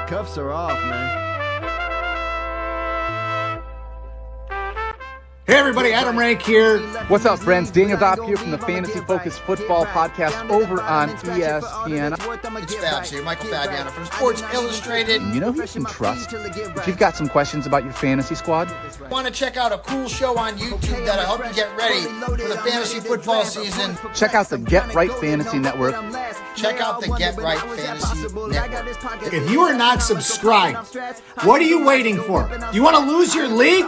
cuffs are off, man. Hey everybody, Adam Rank here. What's up, friends? Daniel Dopp here from the Fantasy Focused Football Podcast over on ESPN. It's Fabs here, Michael Fabiano from Sports Illustrated. You know who you can trust if you've got some questions about your fantasy squad? Want to check out a cool show on YouTube that'll help you get ready for the fantasy football season? Check out the Get Right Fantasy Network. Check out the Get Right Fantasy Network. If you are not subscribed, what are you waiting for? You want to lose your league?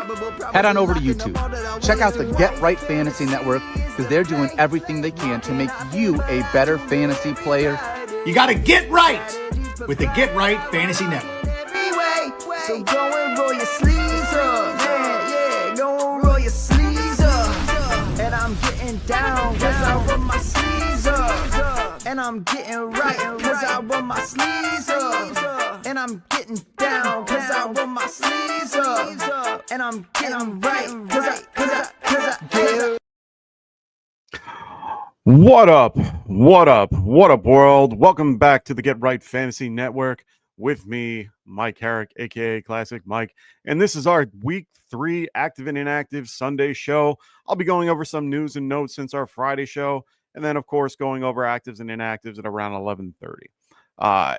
Head on over to YouTube. Check out the Get Right Fantasy Network because they're doing everything they can to make you a better fantasy player. You got to get right with the Get Right Fantasy Network. So go and roll your sleeves up. Yeah, go and roll your sleeves up. And I'm getting down cause I roll my sleeves up. And I'm getting right cause I roll my sleeves up. And I'm getting down cause I roll my sleeves up. And I'm getting right cause I What up, world? Welcome back to the Get Right Fantasy Network with me, Mike Herrick, aka Classic Mike, and this is our Week 3 Active and Inactive Sunday show. I'll be going over some news and notes since our Friday show, and then, of course, going over actives and inactives at around 11:30.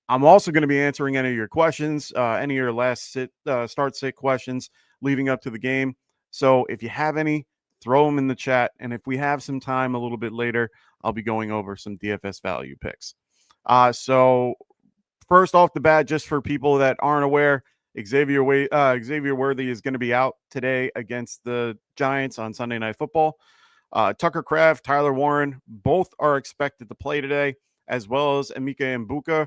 I'm also going to be answering any of your questions, any of your last start-sit questions leading up to the game. So if you have any, throw them in the chat, and if we have some time a little bit later, I'll be going over some DFS value picks. So first off the bat, just for people that aren't aware, Xavier Worthy is going to be out today against the Giants on Sunday Night Football. Tucker Kraft, Tyler Warren, both are expected to play today, as well as Emeka Mbuka.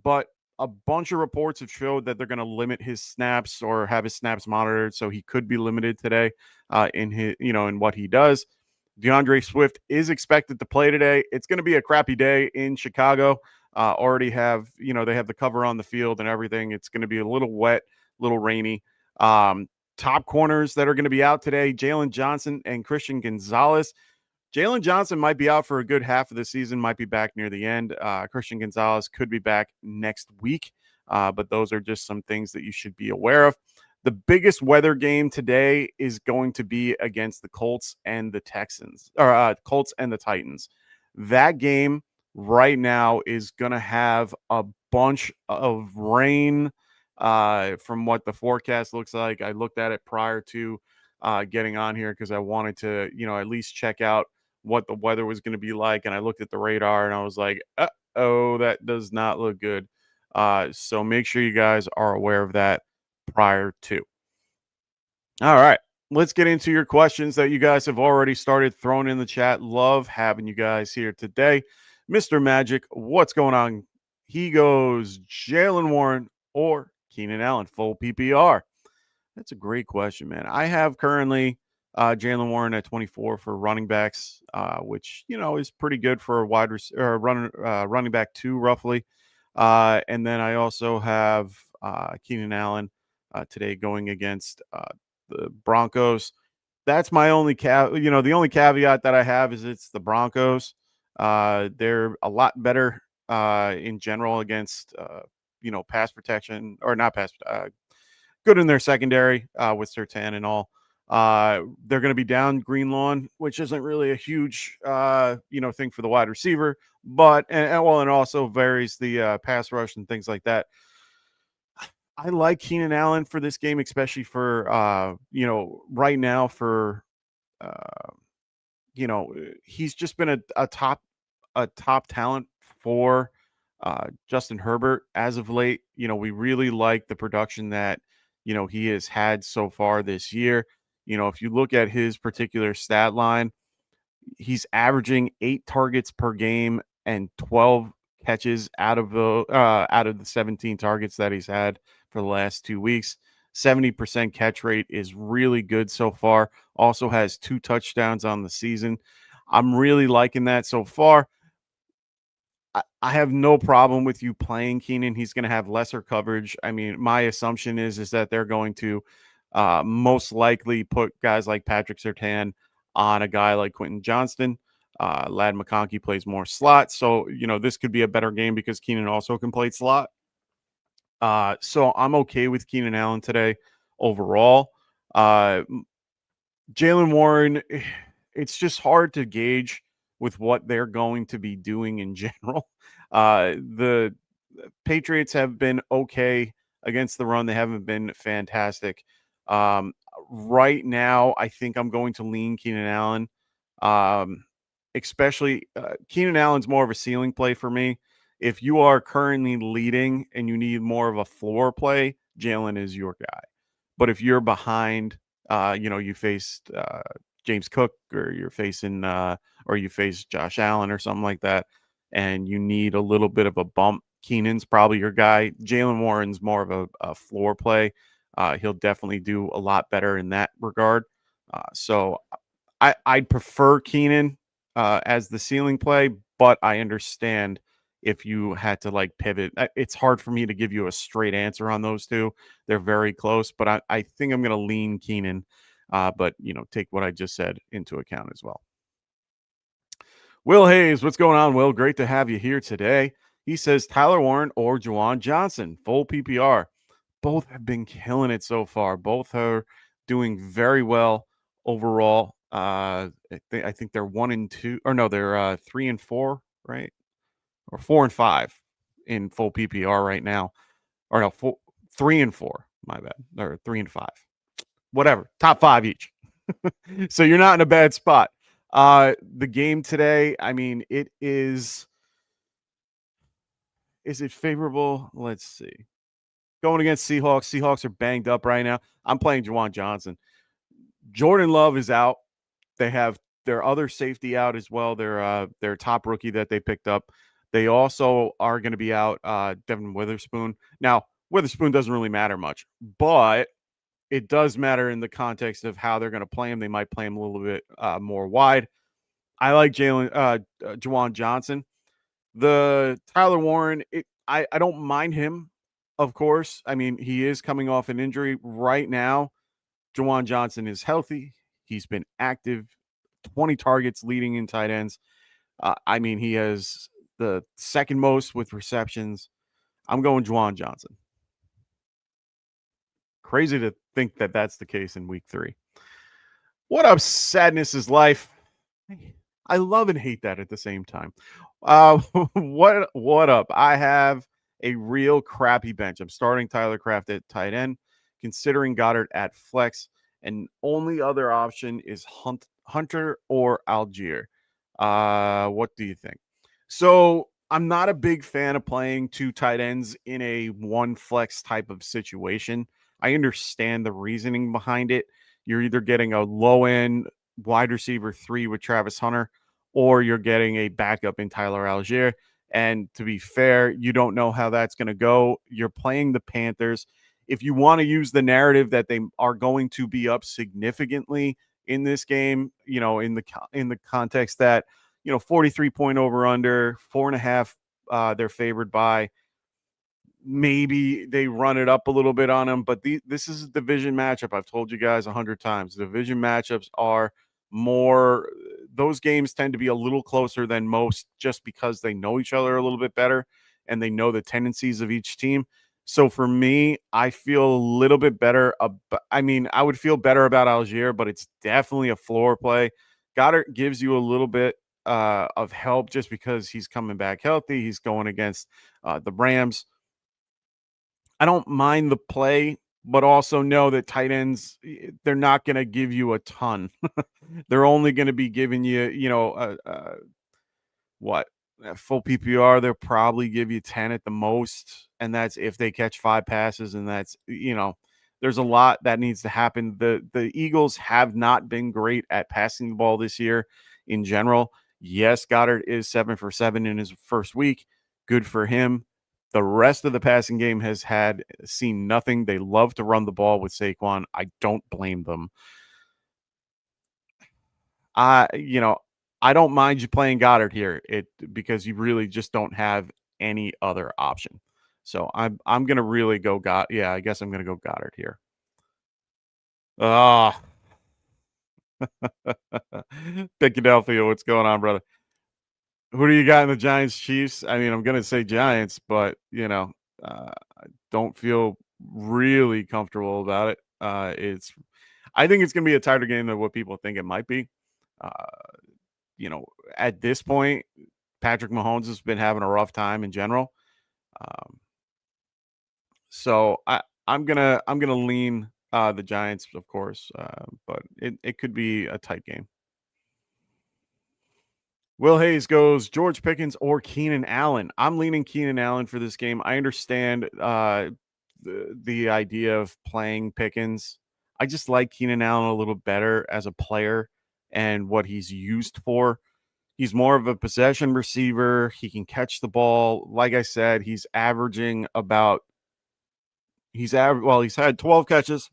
But a bunch of reports have showed that they're going to limit his snaps or have his snaps monitored, so he could be limited today in what he does. DeAndre Swift is expected to play today. It's going to be a crappy day in Chicago. Already have, they have the cover on the field and everything. It's going to be a little wet, a little rainy. Top corners that are going to be out today, Jalen Johnson and Christian Gonzalez. Jalen Johnson might be out for a good half of the season, might be back near the end. Christian Gonzalez could be back next week, but those are just some things that you should be aware of. The biggest weather game today is going to be against the Colts and the Colts and the Titans. That game right now is going to have a bunch of rain from what the forecast looks like. I looked at it prior to getting on here because I wanted to, at least check out what the weather was going to be like. And I looked at the radar and I was like, oh, that does not look good. So make sure you guys are aware of that prior to. All right, let's get into your questions that you guys have already started throwing in the chat. Love having you guys here today. Mr. Magic, what's going on? He goes Jalen Warren or Keenan Allen, full PPR. That's a great question, man. I have currently Jalen Warren at 24 for running backs, which, is pretty good for a running back 2 roughly. And then I also have Keenan Allen today going against the Broncos. That's my only the only caveat that I have is it's the Broncos. They're a lot better in general against pass protection, or not pass good in their secondary with Surtain and all. They're going to be down Greenlawn, which isn't really a huge thing for the wide receiver, but and also varies the pass rush and things like that. I like Keenan Allen for this game, especially for right now for he's just been a top talent for Justin Herbert as of late. We really like the production that he has had so far this year. If you look at his particular stat line, he's averaging 8 targets per game and 12 catches out of the 17 targets that he's had for the last 2 weeks. 70% catch rate is really good so far. Also has 2 touchdowns on the season. I'm really liking that so far. I have no problem with you playing Keenan. He's going to have lesser coverage. I mean, my assumption is that they're going to most likely put guys like Patrick Surtain on a guy like Quentin Johnston. Ladd McConkey plays more slot. So, this could be a better game because Keenan also can play slot. So I'm okay with Keenan Allen today overall. Jalen Warren, it's just hard to gauge with what they're going to be doing in general. The Patriots have been okay against the run. They haven't been fantastic. Um, right now, I think I'm going to lean Keenan Allen. Especially Keenan Allen's more of a ceiling play for me. If you are currently leading and you need more of a floor play, Jalen is your guy. But if you're behind, you faced James Cook or you're facing or you face Josh Allen or something like that, and you need a little bit of a bump, Keenan's probably your guy. Jalen Warren's more of a floor play. He'll definitely do a lot better in that regard. So I'd prefer Keenan as the ceiling play, but I understand if you had to like pivot. It's hard for me to give you a straight answer on those two. They're very close, but I think I'm going to lean Keenan, but take what I just said into account as well. Will Hayes, what's going on, Will? Great to have you here today. He says Tyler Warren or Juwan Johnson, full PPR. Both have been killing it so far. Both are doing very well overall. I think they're 1 and 2, or no, they're 3 and 4, right? Or 4 and 5 in full PPR right now. Or no, 3 and 4. My bad. Or 3 and 5. Whatever. Top 5 each. So you're not in a bad spot. The game today, I mean, it is it favorable? Let's see. Going against Seahawks. Seahawks are banged up right now. I'm playing Juwan Johnson. Jordan Love is out. They have their other safety out as well. Their top rookie that they picked up. They also are going to be out Devin Witherspoon. Now, Witherspoon doesn't really matter much, but it does matter in the context of how they're going to play him. They might play him a little bit more wide. I like Juwan Johnson. The Tyler Warren, I don't mind him, of course. I mean, he is coming off an injury right now. Juwan Johnson is healthy. He's been active, 20 targets leading in tight ends. I mean, he has the second most with receptions. I'm going Juwan Johnson. Crazy to think that that's the case in week 3. What up, Sadness is Life? I love and hate that at the same time. What up? I have a real crappy bench. I'm starting Tyler Kraft at tight end, considering Goddard at flex, and only other option is Hunter or Algier. What do you think? So I'm not a big fan of playing 2 tight ends in a 1 flex type of situation. I understand the reasoning behind it. You're either getting a low end wide receiver 3 with Travis Hunter, or you're getting a backup in Tyler Algier. And to be fair, you don't know how that's going to go. You're playing the Panthers. If you want to use the narrative that they are going to be up significantly in this game, in the context that 43-point over under 4.5, they're favored by. Maybe they run it up a little bit on them, but this is a division matchup. I've told you guys 100 times. Division matchups are more, those games tend to be a little closer than most just because they know each other a little bit better and they know the tendencies of each team. So for me, I feel a little bit better. I would feel better about Algier, but it's definitely a floor play. Goddard gives you a little bit of help just because he's coming back healthy. He's going against the Rams. I don't mind the play, but also know that tight ends, they're not going to give you a ton. They're only going to be giving you, full PPR. They'll probably give you 10 at the most. And that's if they catch 5 passes. And that's, there's a lot that needs to happen. The Eagles have not been great at passing the ball this year in general. Yes, Goddard is 7 for 7 in his first week. Good for him. The rest of the passing game has seen nothing. They love to run the ball with Saquon. I don't blame them. I don't mind you playing Goddard here because you really just don't have any other option. So I'm gonna really go I guess I'm gonna go Goddard here. Philadelphia, what's going on, brother? Who do you got in the Giants Chiefs? I mean, I'm gonna say Giants, but don't feel really comfortable about it. I think it's going to be a tighter game than what people think it might be. At this point, Patrick Mahomes has been having a rough time in general. So I'm gonna lean the Giants, of course, but it could be a tight game. Will Hayes goes George Pickens or Keenan Allen. I'm leaning Keenan Allen for this game. I understand the idea of playing Pickens. I just like Keenan Allen a little better as a player and what he's used for. He's more of a possession receiver. He can catch the ball. Like I said, he's averaging about he's had 12 catches.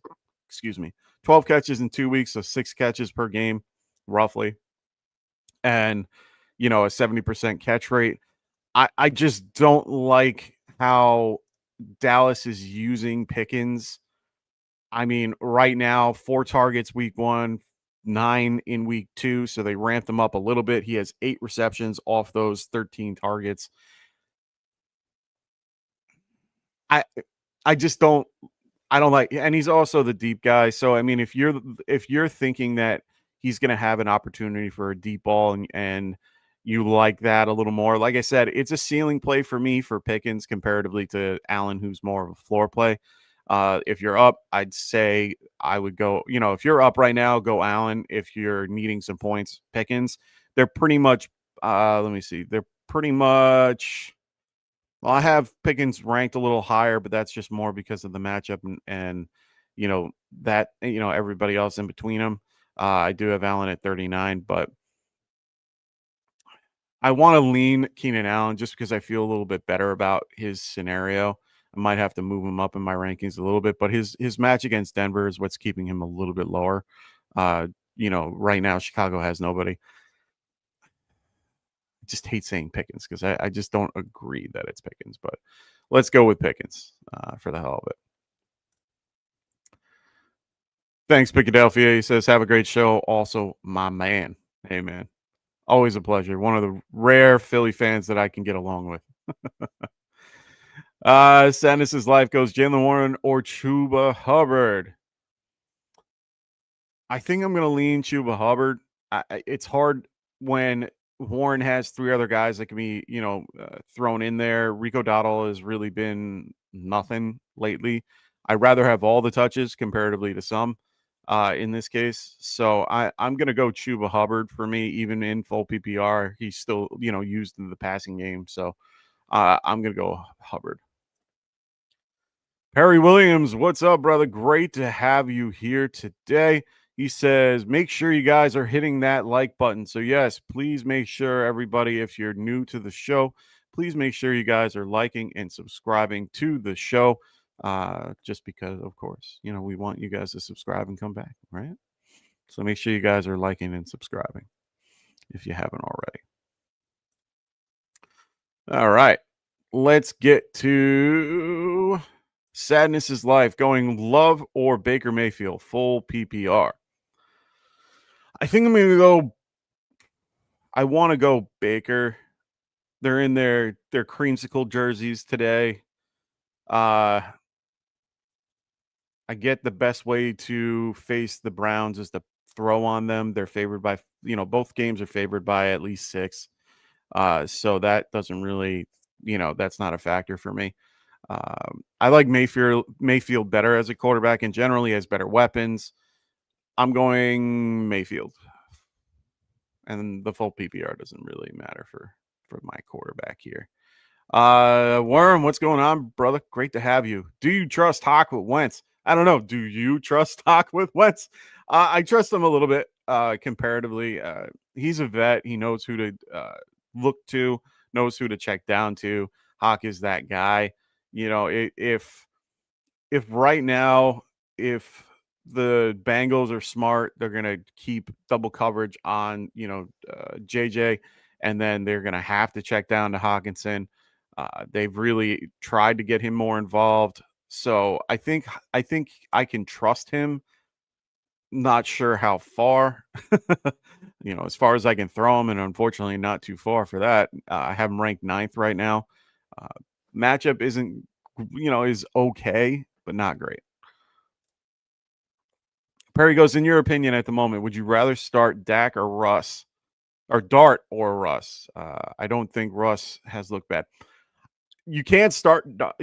Excuse me. 12 catches in 2 weeks, so 6 catches per game, roughly. And a 70% catch rate. I just don't like how Dallas is using Pickens. I mean, right now, 4 targets week 1, 9 in week 2, so they ramped him up a little bit. He has 8 receptions off those 13 targets. I just don't like, and he's also the deep guy. So I mean, if you're thinking that he's going to have an opportunity for a deep ball and you like that a little more, like I said, it's a ceiling play for me for Pickens comparatively to Allen, who's more of a floor play. If you're up, I'd say I would go, if you're up right now, go Allen. If you're needing some points, Pickens. They're pretty much, let me see. They're pretty much, well, I have Pickens ranked a little higher, but that's just more because of the matchup and everybody else in between them. I do have Allen at 39, but I want to lean Keenan Allen just because I feel a little bit better about his scenario. I might have to move him up in my rankings a little bit, but his match against Denver is what's keeping him a little bit lower. Right now Chicago has nobody. I just hate saying Pickens because I just don't agree that it's Pickens, but let's go with Pickens for the hell of it. Thanks, Picadelphia. He says, have a great show. Also, my man. Hey, man. Always a pleasure. One of the rare Philly fans that I can get along with. Sadness's life goes Jalen Warren or Chuba Hubbard. I think I'm going to lean Chuba Hubbard. It's hard when Warren has 3 other guys that can be, thrown in there. Rico Dowdle has really been nothing lately. I'd rather have all the touches comparatively to some in this case. So I'm going to go Chuba Hubbard for me, even in full PPR. He's still, used in the passing game. So I'm going to go Hubbard. Perry Williams, what's up, brother? Great to have you here today. He says, make sure you guys are hitting that like button. So, yes, please make sure, everybody, if you're new to the show, please make sure you guys are liking and subscribing to the show. Just because, of course, we want you guys to subscribe and come back, right? So make sure you guys are liking and subscribing if you haven't already. All right. Let's get to Sadness is Life, going Love or Baker Mayfield, full PPR. I think I'm going to go. I want to go Baker. They're in their creamsicle jerseys today. I get the best way to face the Browns is to throw on them. They're favored by, both games are favored by at least 6. So that doesn't really, that's not a factor for me. I like Mayfield better as a quarterback and generally has better weapons. I'm going Mayfield. And the full PPR doesn't really matter for my quarterback here. Worm, what's going on, brother? Great to have you. Do you trust Hawk with Wentz? I don't know. Do you trust Hawk with Wentz? I trust him a little bit comparatively. He's a vet. He knows who to look to, knows who to check down to. Hawk is that guy. If right now, if the Bengals are smart, they're going to keep double coverage on, JJ, and then they're going to have to check down to Hawkinson. They've really tried to get him more involved. So I think I can trust him. Not sure how far, as far as I can throw him, and unfortunately not too far for that. I have him ranked 9th right now. Matchup isn't is okay, but not great. Perry goes, in your opinion at the moment, would you rather start Dak or Russ? Or Dart or Russ? I don't think Russ has looked bad. You can't start Dart.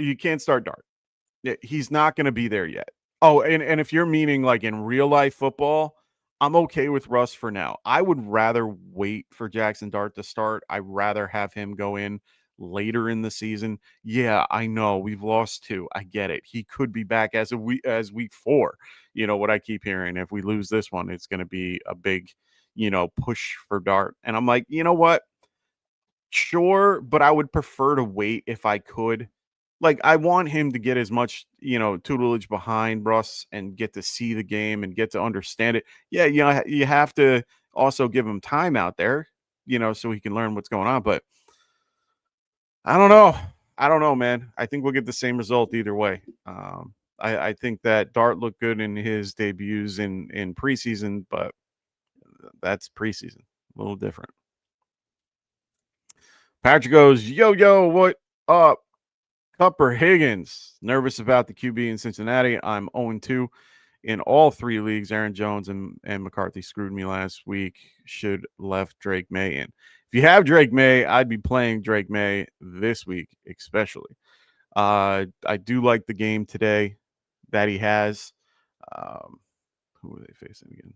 He's not going to be there yet. Oh, and if you're meaning like in real life football, I'm okay with Russ for now. I would rather wait for Jackson Dart to start. I'd rather have him go in later in the season. Yeah, I know we've lost 2. I get it. He could be back as week 4. You know what I keep hearing. If we lose this one, it's going to be a big, push for Dart. And I'm like, you know what? Sure, but I would prefer to wait if I could. Like, I want him to get as much, tutelage behind Russ and get to see the game and get to understand it. Yeah, you have to also give him time out there, so he can learn what's going on. But I don't know. I don't know, man. I think we'll get the same result either way. I think that Dart looked good in his debuts in preseason, but that's preseason. A little different. Patrick goes, yo, what up? Cup or Higgins? Nervous about the QB in Cincinnati. I'm 0-2 in all 3 leagues. Aaron Jones and McCarthy screwed me last week. Should left Drake May in. If you have Drake May, I'd be playing Drake May this week, especially. I do like the game today that he has. Who are they facing again?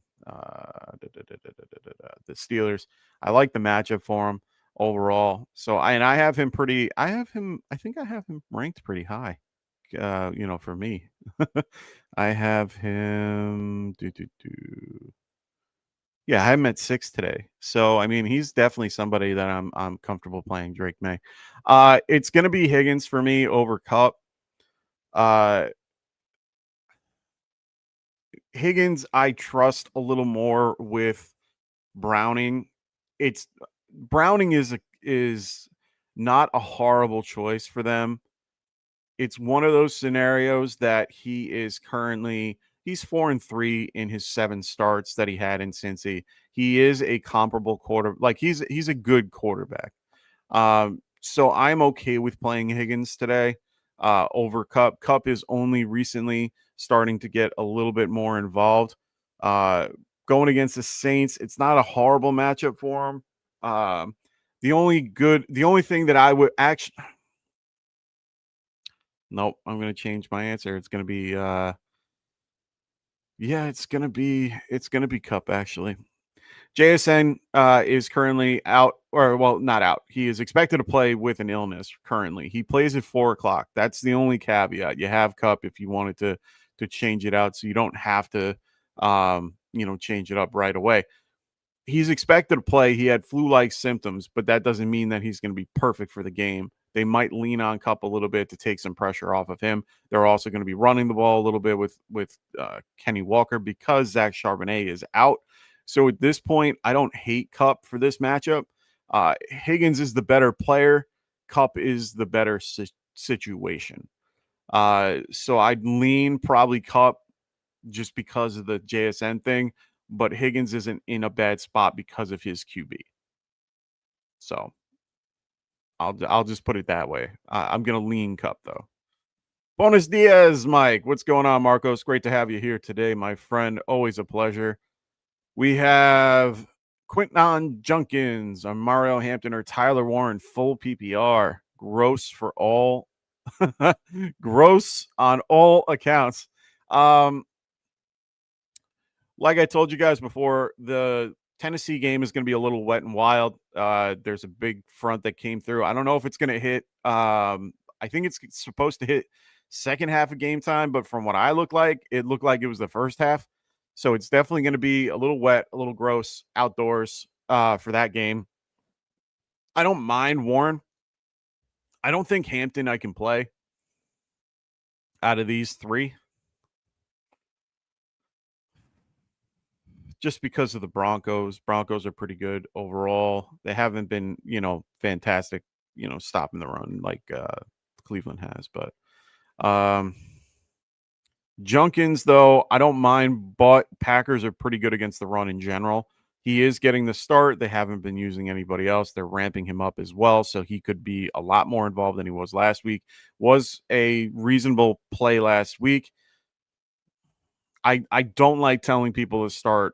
The Steelers. I like the matchup for him overall. So I have him I think I have him ranked pretty high. For me. I have him Yeah, I have him at 6 today. So I mean, he's definitely somebody that I'm comfortable playing Drake May. It's gonna be Higgins for me over Cup. Higgins, I trust a little more with Browning. Browning is not a horrible choice for them. It's one of those scenarios that he's 4-3 in his 7 starts that he had in Cincy. He is a comparable he's a good quarterback. So I'm okay with playing Higgins today over Cup. Cup is only recently starting to get a little bit more involved. Going against the Saints, it's not a horrible matchup for him. The only thing that I would actually, nope, I'm going to change my answer. It's going to be, it's going to be Cup actually. JSN is currently out, not out. He is expected to play with an illness currently. He plays at 4:00. That's the only caveat. You have Cup if you wanted to change it out, so you don't have to, change it up right away. He's expected to play. He had flu-like symptoms, but that doesn't mean that he's going to be perfect for the game. They might lean on Cup a little bit to take some pressure off of him. They're also going to be running the ball a little bit with Kenny Walker because Zach Charbonnet is out. So at this point, I don't hate Cup for this matchup. Higgins is the better player. Cup is the better situation. So I'd lean probably Cup just because of the JSN thing, but Higgins isn't in a bad spot because of his QB. So I'll just put it that way. I'm going to lean Cup, though. Bonus Diaz, Mike. What's going on, Marcos? Great to have you here today, my friend. Always a pleasure. We have Quinton Junkins, Mario Hampton, or Tyler Warren, full PPR. Gross for all. Gross on all accounts. Like I told you guys before, the Tennessee game is going to be a little wet and wild. There's a big front that came through. I don't know if it's going to hit. I think it's supposed to hit second half of game time, but from what it looked like it was the first half. So it's definitely going to be a little wet, a little gross outdoors for that game. I don't mind Warren. I don't think Hampton I can play out of these 3. Just because of the Broncos. Broncos are pretty good overall. They haven't been, fantastic, stopping the run like Cleveland has. But Junkins, though, I don't mind, but Packers are pretty good against the run in general. He is getting the start. They haven't been using anybody else. They're ramping him up as well, so he could be a lot more involved than he was last week. Was a reasonable play last week. I don't like telling people to start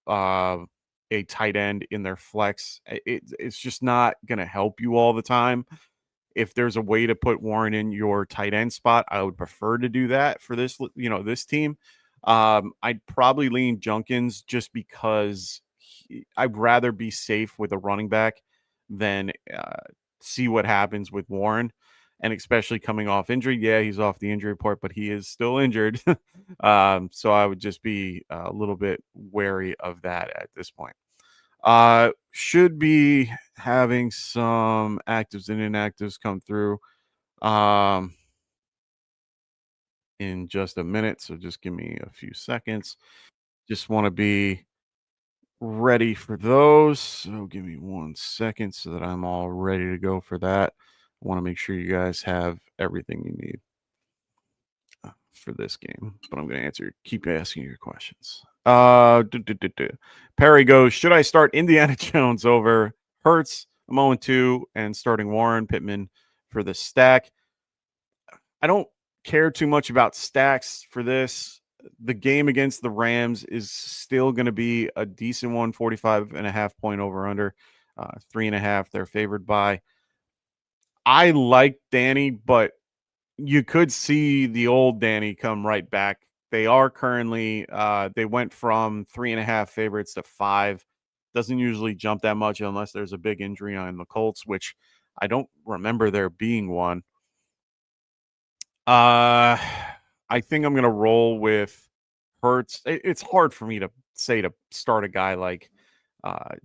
a tight end in their flex. It's just not going to help you all the time. If there's a way to put Warren in your tight end spot, I would prefer to do that for this, this team. I'd probably lean Junkins just because I'd rather be safe with a running back than see what happens with Warren. And especially coming off injury. Yeah, he's off the injury report, but he is still injured. So I would just be a little bit wary of that at this point. Should be having some actives and inactives come through in just a minute. So just give me a few seconds. Just want to be ready for those. So give me 1 second so that I'm all ready to go for that. I want to make sure you guys have everything you need for this game, but I'm going to keep asking your questions. Perry goes, should I start Indiana Jones over Hurts? I'm 0-2 and starting Warren Pittman for the stack. I don't care too much about stacks for this. The game against the Rams is still going to be a decent one, 45.5 point over under, 3.5 they're favored by. I like Danny, but you could see the old Danny come right back. They are currently, they went from 3.5 favorites to 5. Doesn't usually jump that much unless there's a big injury on the Colts, which I don't remember there being one. I think I'm going to roll with Hurts. It's hard for me to say to start a guy like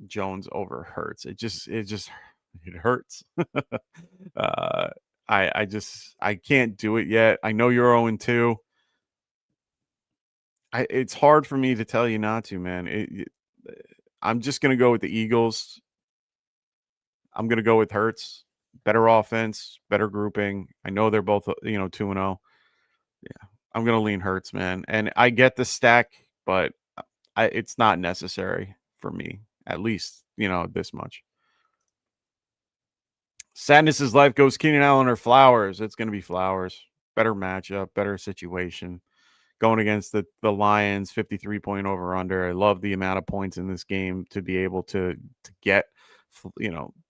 Jones over Hurts. It hurts. I can't do it yet. I know you're 0-2. It's hard for me to tell you not to, man. I'm just going to go with the Eagles. I'm going to go with Hurts. Better offense, better grouping. I know they're both, 2-0. Yeah, I'm going to lean Hurts, man. And I get the stack, but it's not necessary for me, at least, this much. Sadness's life goes Keenan Allen or Flowers. It's going to be Flowers. Better matchup, better situation. Going against the Lions, 53 point over under. I love the amount of points in this game to be able to get.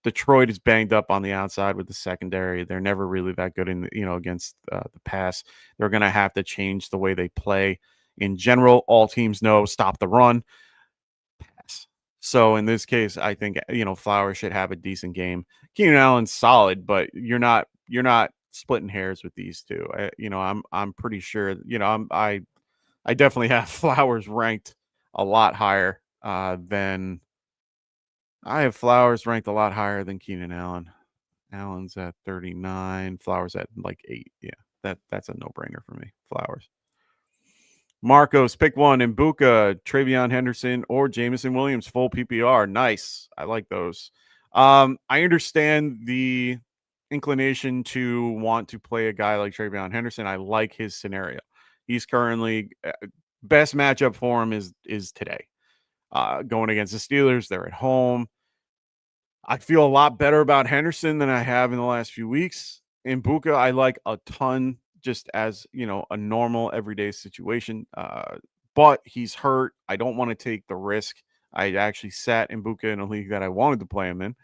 Detroit is banged up on the outside with the secondary. They're never really that good in against the pass. They're going to have to change the way they play. In general, all teams know stop the run, pass. So in this case, I think Flowers should have a decent game. Keenan Allen's solid, but you're not splitting hairs with these two. I'm pretty sure. I definitely have Flowers ranked a lot higher than. I have Flowers ranked a lot higher than Keenan Allen. Allen's at 39. Flowers at like 8. Yeah, that's a no-brainer for me. Flowers. Marcos, pick one. Mbuka, Travion Henderson, or Jameson Williams, full PPR. Nice. I like those. I understand the inclination to want to play a guy like Travion Henderson. I like his scenario. He's currently best matchup for him is today. Going against the Steelers, they're at home. I feel a lot better about Henderson than I have in the last few weeks. In Mbuka, I like a ton just as, a normal everyday situation. But he's hurt. I don't want to take the risk. I actually sat Mbuka in a league that I wanted to play him in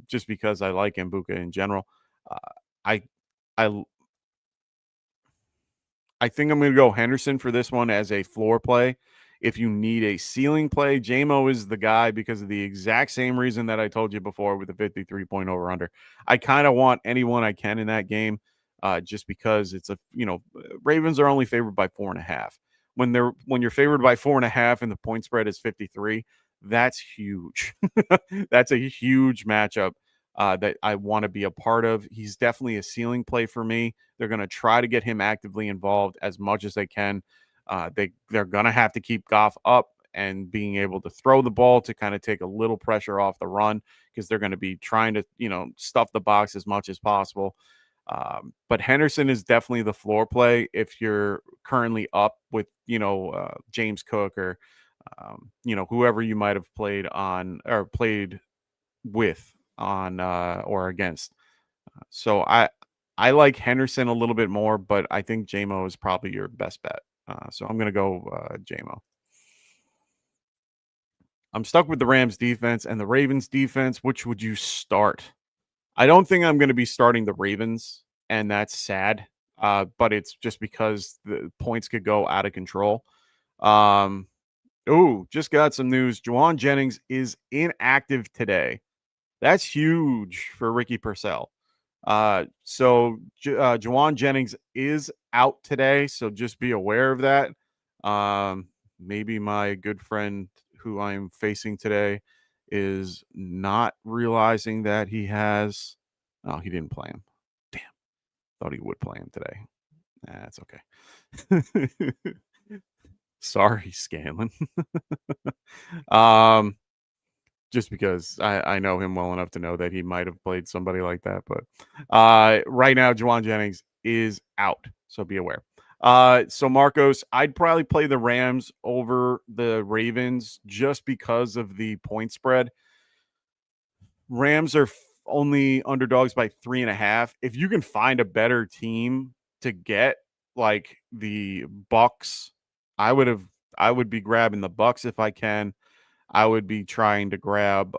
just because I like Mbuka in general. I think I'm going to go Henderson for this one as a floor play. If you need a ceiling play, JMO is the guy because of the exact same reason that I told you before with the 53 point over under. I kind of want anyone I can in that game just because it's Ravens are only favored by 4.5. When you're favored by 4.5 and the point spread is 53, that's huge. That's a huge matchup that I want to be a part of. He's definitely a ceiling play for me. They're going to try to get him actively involved as much as they can. They're going to have to keep Goff up and being able to throw the ball to kind of take a little pressure off the run because they're going to be trying to, stuff the box as much as possible. But Henderson is definitely the floor play if you're currently up with, James Cook or Whoever you might have played on or played with on or against. So I like Henderson a little bit more, but I think JMO is probably your best bet. So I'm going to go JMO. I'm stuck with the Rams defense and the Ravens defense. Which would you start? I don't think I'm going to be starting the Ravens, and that's sad. But it's just because the points could go out of control. Just got some news. Juwan Jennings is inactive today. That's huge for Ricky Purcell. So Juwan Jennings is out today, so just be aware of that. Maybe my good friend who I'm facing today is not realizing that he has. Oh, he didn't play him. Damn, thought he would play him today. That's okay. Sorry, Scanlon. Just because I know him well enough to know that he might have played somebody like that. But right now, Juwan Jennings is out, so be aware. So Marcos, I'd probably play the Rams over the Ravens just because of the point spread. Rams are only underdogs by 3.5. If you can find a better team to get, like the Bucks, I would be grabbing the Bucks if I can. I would be trying to grab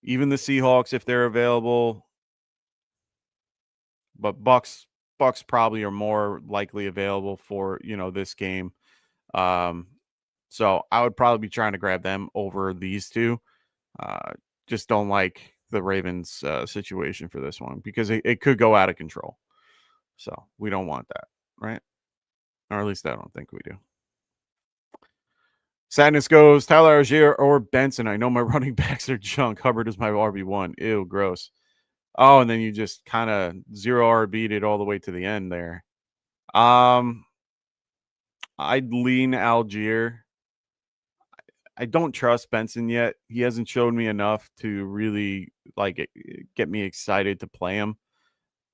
even the Seahawks if they're available. But Bucks probably are more likely available for, this game. So I would probably be trying to grab them over these two. Just don't like the Ravens situation for this one because it could go out of control. So we don't want that, right? Or at least I don't think we do. Sadness goes Tyler Algier or Benson. I know my running backs are junk. Hubbard is my RB1. Ew, gross. Oh, and then you just kind of 0 RB'd it all the way to the end there. I'd lean Algier. I don't trust Benson yet. He hasn't shown me enough to really get me excited to play him.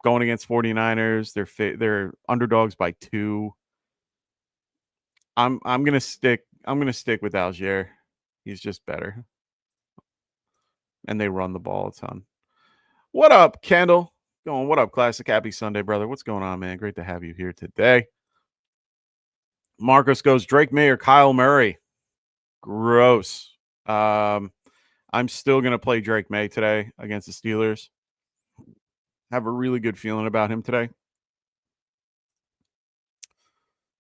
Going against 49ers, they're underdogs by 2. I'm gonna stick with Algier. He's just better. And they run the ball a ton. What up, Kendall? What up, Classic? Happy Sunday, brother. What's going on, man? Great to have you here today. Marcos goes Drake May or Kyle Murray. Gross. I'm still going to play Drake May today against the Steelers. Have a really good feeling about him today.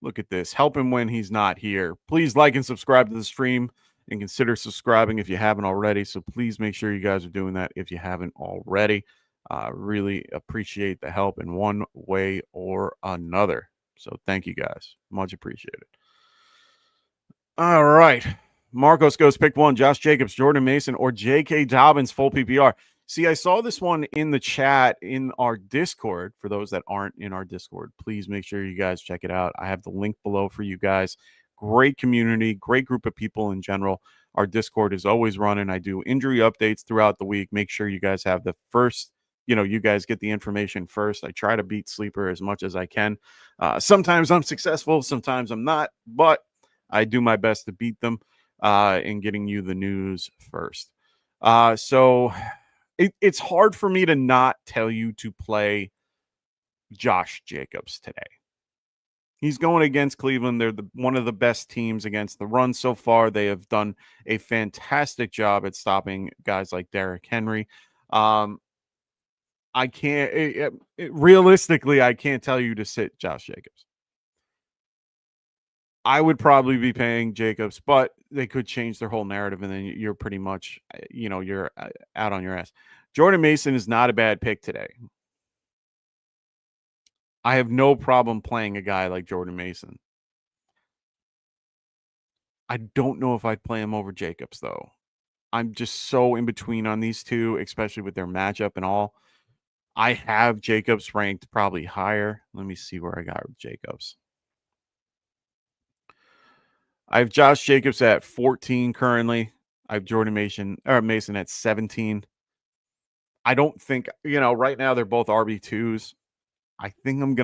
Look at this. Help him when he's not here. Please like and subscribe to the stream and consider subscribing if you haven't already. So please make sure you guys are doing that if you haven't already. Really appreciate the help in one way or another. So thank you guys. Much appreciated. All right. Marcos goes pick 1. Josh Jacobs, Jordan Mason, or J.K. Dobbins full PPR. See, I saw this one in the chat in our Discord. For those that aren't in our Discord, please make sure you guys check it out. I have the link below for you guys. Great community, great group of people in general. Our Discord is always running. I do injury updates throughout the week. Make sure you guys have the first, you guys get the information first. I try to beat Sleeper as much as I can. Sometimes I'm successful, sometimes I'm not, but I do my best to beat them in getting you the news first. So it's hard for me to not tell you to play Josh Jacobs today. He's going against Cleveland. They're one of the best teams against the run so far. They have done a fantastic job at stopping guys like Derrick Henry. I can't realistically, I can't tell you to sit Josh Jacobs. I would probably be paying Jacobs, but they could change their whole narrative, and then you're pretty much, you're out on your ass. Jordan Mason is not a bad pick today. I have no problem playing a guy like Jordan Mason. I don't know if I'd play him over Jacobs, though. I'm just so in between on these two, especially with their matchup and all. I have Jacobs ranked probably higher. Let me see where I got Jacobs. I have Josh Jacobs at 14 currently. I have Jordan Mason at 17. I don't think, right now they're both RB2s. I think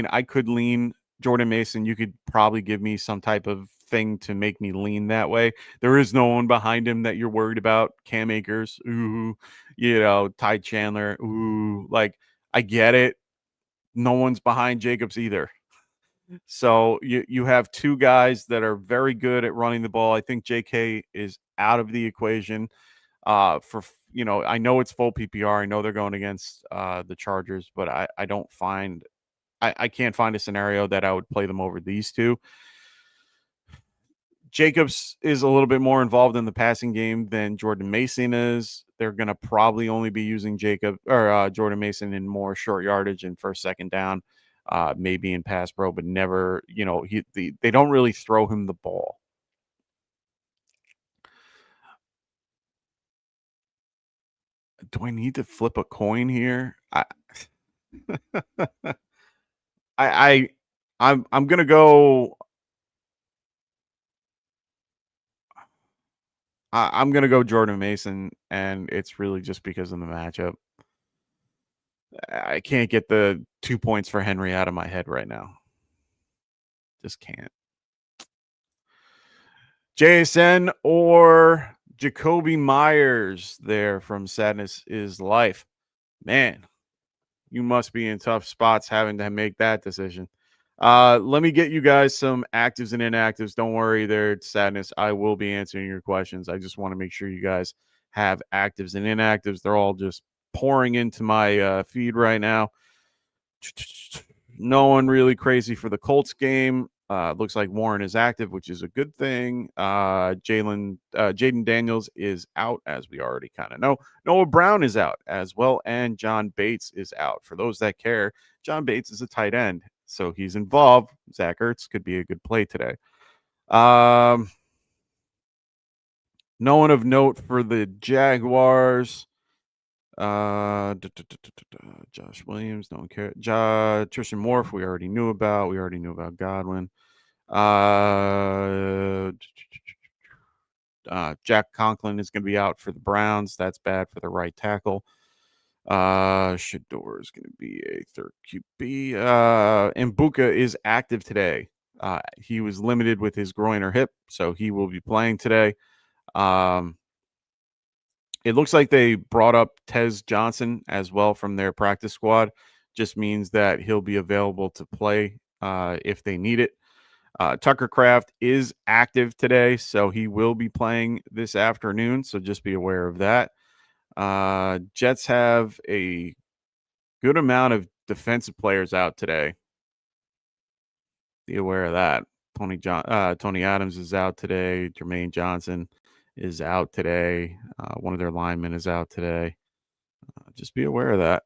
I could lean Jordan Mason, you could probably give me some type of thing to make me lean that way. There is no one behind him that you're worried about. Cam Akers, ooh, Ty Chandler, ooh, like I get it. No one's behind Jacobs either. So you have two guys that are very good at running the ball. I think JK is out of the equation. I know it's full PPR. I know they're going against the Chargers, but I can't find a scenario that I would play them over these two. Jacobs is a little bit more involved in the passing game than Jordan Mason is. They're going to probably only be using Jordan Mason in more short yardage and first, second down, maybe in pass pro, but never, they don't really throw him the ball. Do I need to flip a coin here? I'm gonna go. I'm gonna go Jordan Mason, and it's really just because of the matchup. I can't get the 2 points for Henry out of my head right now. Just can't. JSN or Jacoby Myers there from Sadness is Life. Man, you must be in tough spots having to make that decision. Let me get you guys some actives and inactives. Don't worry there, Sadness. I will be answering your questions. I just want to make sure you guys have actives and inactives. They're all just pouring into my feed right now. No one really crazy for the Colts game. Looks like Warren is active, which is a good thing. Jaden Daniels is out, as we already kind of know. Noah Brown is out as well, and John Bates is out. For those that care, John Bates is a tight end, so he's involved. Zach Ertz could be a good play today. No one of note for the Jaguars. Josh Williams, no one cares. Tristan Morph, we already knew about. We already knew about Godwin. Jack Conklin is going to be out for the Browns. That's bad for the right tackle. Shador is going to be a third QB. Mbuka is active today. He was limited with his groin or hip, so he will be playing today. It looks like they brought up Tez Johnson as well from their practice squad. Just means that he'll be available to play if they need it. Tucker Kraft is active today, so he will be playing this afternoon. So just be aware of that. Jets have a good amount of defensive players out today. Be aware of that. Tony Adams is out today. Jermaine Johnson is out today. One of their linemen is out today. Just be aware of that.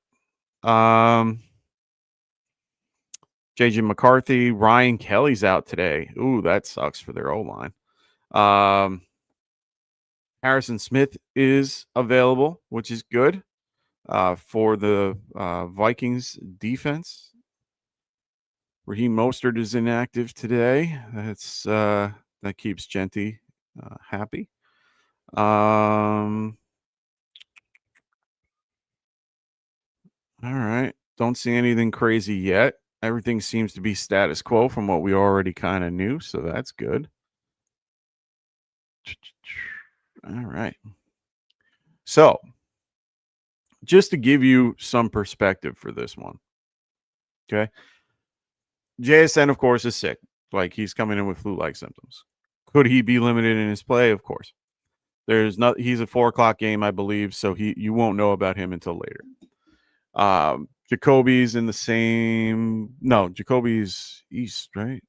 JJ McCarthy, Ryan Kelly's out today. Ooh, that sucks for their O-line. Harrison Smith is available, which is good for the Vikings defense. Raheem Mostert is inactive today. That keeps Genty happy. All right. Don't see anything crazy yet. Everything seems to be status quo from what we already kind of knew, so that's good. All right. So, just to give you some perspective for this one, okay? JSN, of course, is sick. Like, he's coming in with flu-like symptoms. Could he be limited in his play? Of course. He's a 4:00 game, I believe, so you won't know about him until later. Jacoby's in the same. No, Jacoby's East, right?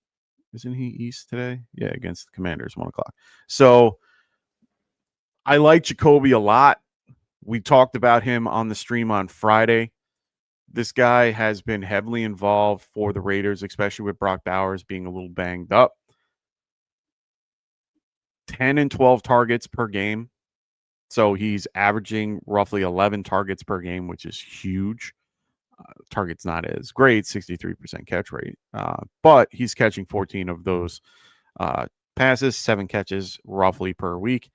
Isn't he East today? Yeah, against the Commanders, 1:00. So I like Jacoby a lot. We talked about him on the stream on Friday. This guy has been heavily involved for the Raiders, especially with Brock Bowers being a little banged up. 10 and 12 targets per game. So he's averaging roughly 11 targets per game, which is huge. Target's not as great, 63% catch rate. But he's catching 14 of those passes, 7 catches roughly per week.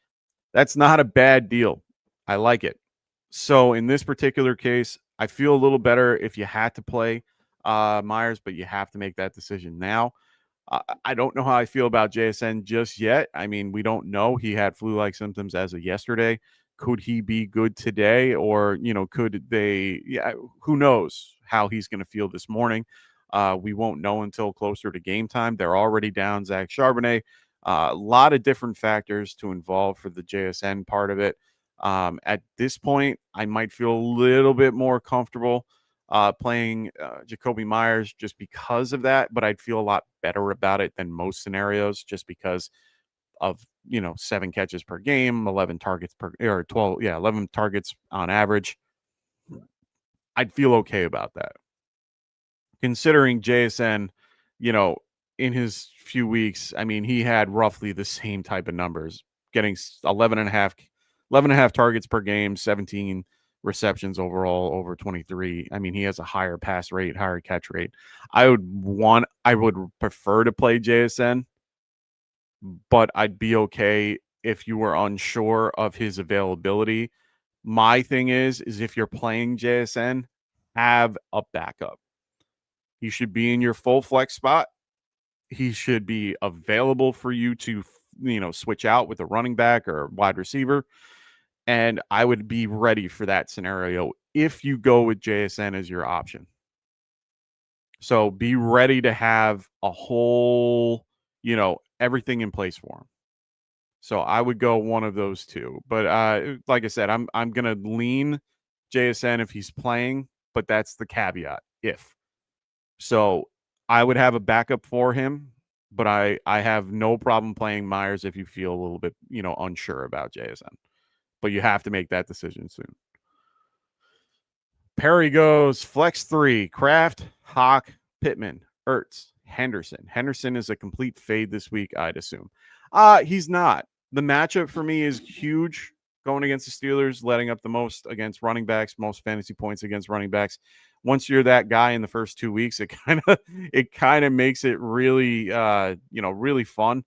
That's not a bad deal. I like it. So in this particular case, I feel a little better if you had to play Myers, but you have to make that decision now. I don't know how I feel about JSN just yet. I mean, we don't know. He had flu-like symptoms as of yesterday. Could he be good today? Or, could they, who knows how he's going to feel this morning. We won't know until closer to game time. They're already down Zach Charbonnet. A lot of different factors to involve for the JSN part of it. At this point, I might feel a little bit more comfortable playing Jacoby Myers just because of that, but I'd feel a lot better about it than most scenarios just because of 7 catches per game, 11 targets per or 12, 11 targets on average. I'd feel okay about that. Considering JSN, in his few weeks, I mean, he had roughly the same type of numbers, getting 11 and a half targets per game, 17 receptions overall over 23. I mean, he has a higher pass rate, higher catch rate. I would prefer to play JSN, but I'd be okay if you were unsure of his availability. My thing is if you're playing JSN, have a backup. He should be in your full flex spot. He should be available for you to, switch out with a running back or wide receiver. And I would be ready for that scenario if you go with JSN as your option. So be ready to have a whole, everything in place for him. So I would go one of those two. But like I said, I'm gonna lean JSN if he's playing, but that's the caveat. If. So I would have a backup for him, but I have no problem playing Myers if you feel a little bit, unsure about JSN. But you have to make that decision soon. Perry goes flex 3, Kraft, Hawk, Pittman, Ertz, Henderson. Henderson is a complete fade this week, I'd assume. He's not. The matchup for me is huge going against the Steelers, letting up the most against running backs, most fantasy points against running backs. Once you're that guy in the first 2 weeks, it kind of makes it really really fun.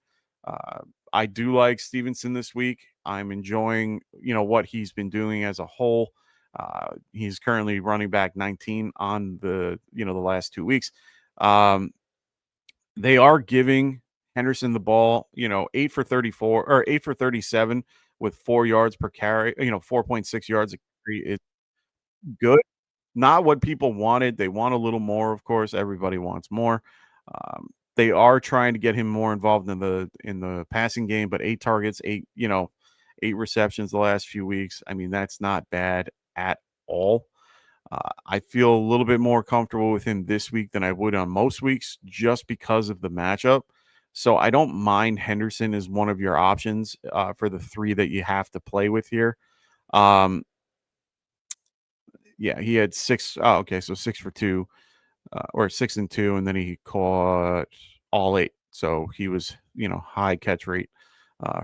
I do like Stevenson this week. I'm enjoying what he's been doing as a whole. He's currently running back 19 on the the last 2 weeks. They are giving Henderson the ball, 8 for 34 or 8 for 37 with 4 yards per carry, 4.6 yards a carry is good. Not what people wanted. They want a little more, of course. Everybody wants more. They are trying to get him more involved in the passing game, but 8 targets, 8 receptions the last few weeks. I mean, that's not bad at all. I feel a little bit more comfortable with him this week than I would on most weeks just because of the matchup. So I don't mind Henderson as one of your options for the 3 that you have to play with here. Yeah, he had 6. Oh, okay. So 6 for 2 or 6 and 2. And then he caught all 8. So he was, high catch rate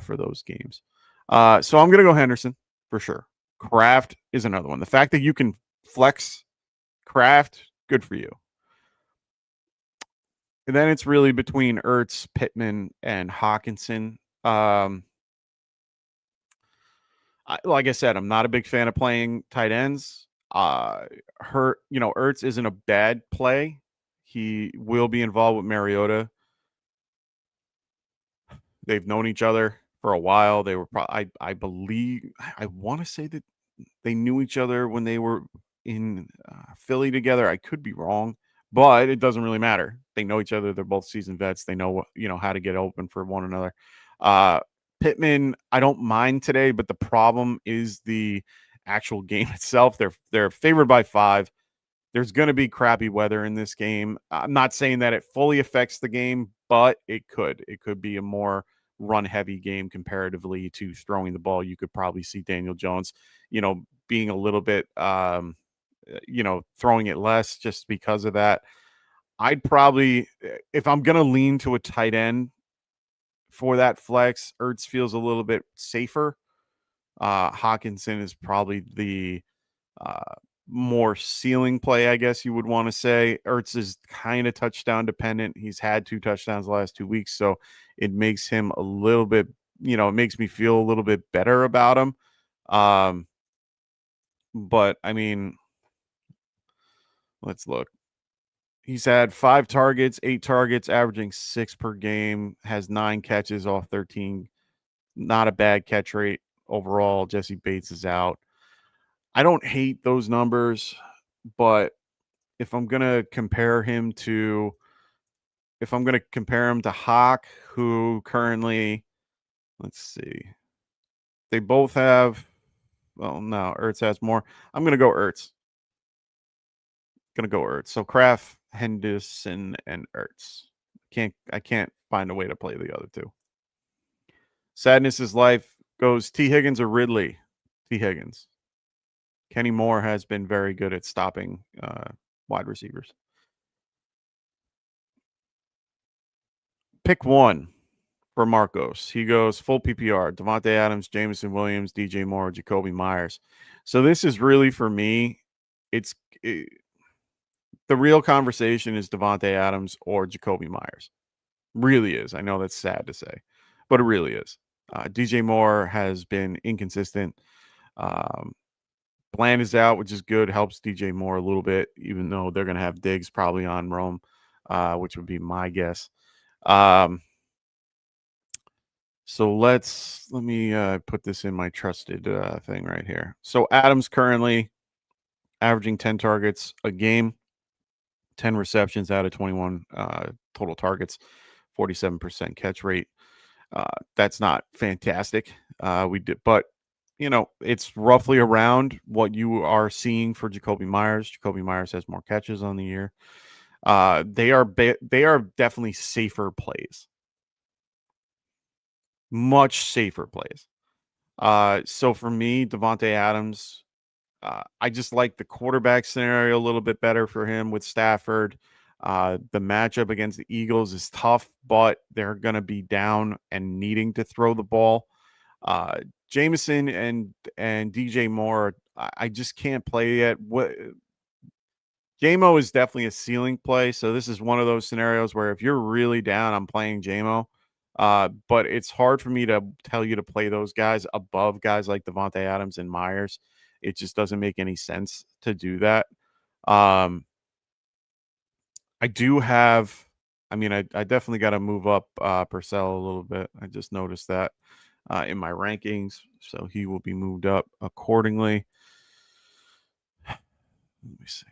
for those games. So I'm going to go Henderson for sure. Kraft is another one. The fact that you can flex Kraft, good for you. And then it's really between Ertz, Pittman, and Hawkinson. Like I said, I'm not a big fan of playing tight ends. Ertz isn't a bad play. He will be involved with Mariota. They've known each other for a while. They were I believe, I want to say that they knew each other when they were in Philly together. I could be wrong, but it doesn't really matter. They know each other. They're both seasoned vets. They know how to get open for one another. Pittman, I don't mind today, but the problem is the actual game itself. They're favored by 5. There's going to be crappy weather in this game. I'm not saying that it fully affects the game, but it could. It could be a more run-heavy game comparatively to throwing the ball. You could probably see Daniel Jones, being a little bit, throwing it less just because of that. I'd probably, if I'm going to lean to a tight end for that flex, Ertz feels a little bit safer. Hawkinson is probably the more ceiling play, I guess you would want to say. Ertz is kind of touchdown dependent. He's had 2 touchdowns the last 2 weeks, so it makes him a little bit, it makes me feel a little bit better about him. But I mean, let's look. He's had 5 targets, 8 targets, averaging 6 per game, has 9 catches off 13. Not a bad catch rate overall. Jesse Bates is out. I don't hate those numbers, but if I'm going to compare him to Hawk, who currently, let's see, they both have, well, no, Ertz has more. I'm going to go Ertz. So Kraft, Henderson, and Ertz. I can't find a way to play the other two. Sadness is life goes T. Higgins or Ridley. T. Higgins. Kenny Moore has been very good at stopping wide receivers. Pick one for Marcos. He goes full PPR. Davante Adams, Jameson Williams, DJ Moore, Jacoby Myers. So this is really, for me, the real conversation is Davante Adams or Jacoby Myers. Really is. I know that's sad to say, but it really is. DJ Moore has been inconsistent. Bland is out, which is good. Helps DJ Moore a little bit, even though they're going to have Diggs probably on Rome, which would be my guess. So let me put this in my trusted thing right here. So Adams currently averaging 10 targets a game, 10 receptions out of 21 total targets, 47% catch rate. That's not fantastic. But it's roughly around what you are seeing for Jacoby Myers. Jacoby Myers has more catches on the year. They are definitely safer plays. Much safer plays. So for me, Davante Adams, I just like the quarterback scenario a little bit better for him with Stafford. The matchup against the Eagles is tough, but they're going to be down and needing to throw the ball. Jameson and DJ Moore, I just can't play yet. JMO is definitely a ceiling play, so this is one of those scenarios where if you're really down, I'm playing JMO. But it's hard for me to tell you to play those guys above guys like Davante Adams and Myers. It just doesn't make any sense to do that. I definitely got to move up Purcell a little bit. I just noticed that in my rankings, so he will be moved up accordingly. Let me see.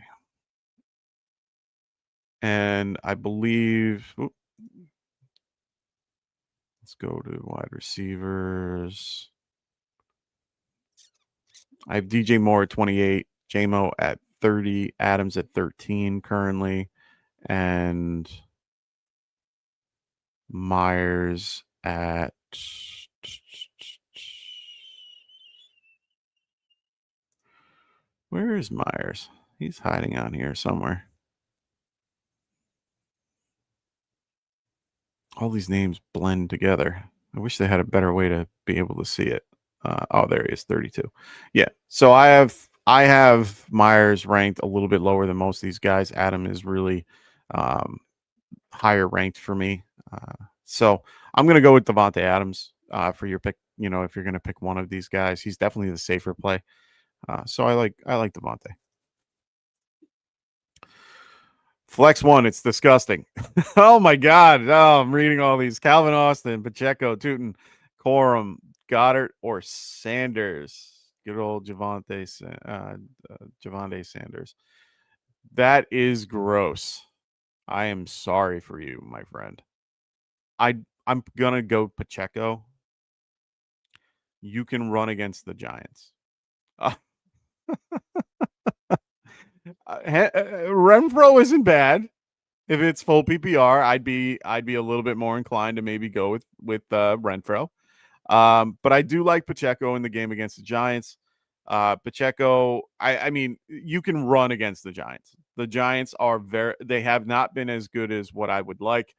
And I believe, let's go to wide receivers. I have DJ Moore at 28, JMO at 30, Adams at 13 currently, and Myers at where is Myers? He's hiding on here somewhere. All these names blend together. I wish they had a better way to be able to see it. There he is, 32. Yeah. So I have Myers ranked a little bit lower than most of these guys. Adam is really higher ranked for me. So I'm going to go with Davante Adams for your pick. If you're going to pick one of these guys, he's definitely the safer play. So I like Davante. Flex one, it's disgusting. Oh my God. Oh, I'm reading all these. Calvin Austin, Pacheco, Tootin, Corum, Goddard, or Sanders. Good old Javonte Sanders. That is gross. I am sorry for you, my friend. I'm gonna go Pacheco. You can run against the Giants. Renfro isn't bad. If it's full PPR, I'd be a little bit more inclined to maybe go with Renfro. But I do like Pacheco in the game against the Giants. Pacheco, I mean, you can run against the Giants. The Giants they have not been as good as what I would like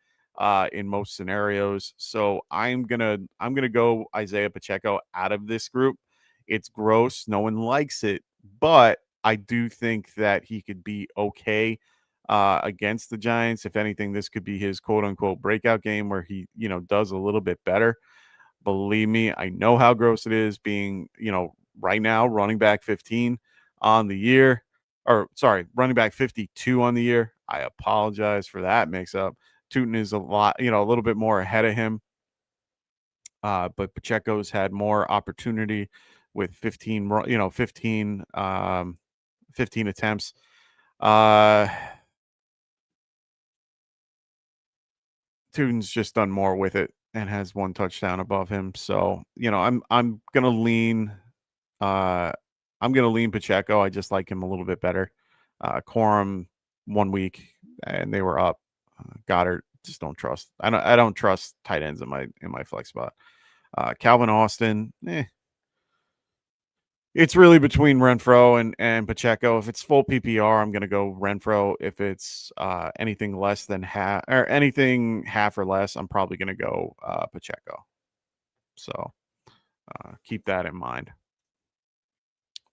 in most scenarios. So I'm gonna go Isaiah Pacheco out of this group. It's gross. No one likes it, but I do think that he could be okay against the Giants. If anything, this could be his quote unquote breakout game where he, does a little bit better. Believe me, I know how gross it is being, right now running back 15 on the year, or sorry, running back 52 on the year. I apologize for that mix-up. Tootin is a little bit more ahead of him. But Pacheco's had more opportunity with 15 attempts. Tootin's just done more with it and has 1 touchdown above him. So, I'm gonna lean Pacheco. I just like him a little bit better. Corum 1 week and they were up. Goddard just don't trust. I don't trust tight ends in my flex spot. Calvin Austin, it's really between Renfro and Pacheco. If it's full PPR, I'm going to go Renfro. If it's anything less than half or anything half or less, I'm probably going to go Pacheco. So keep that in mind.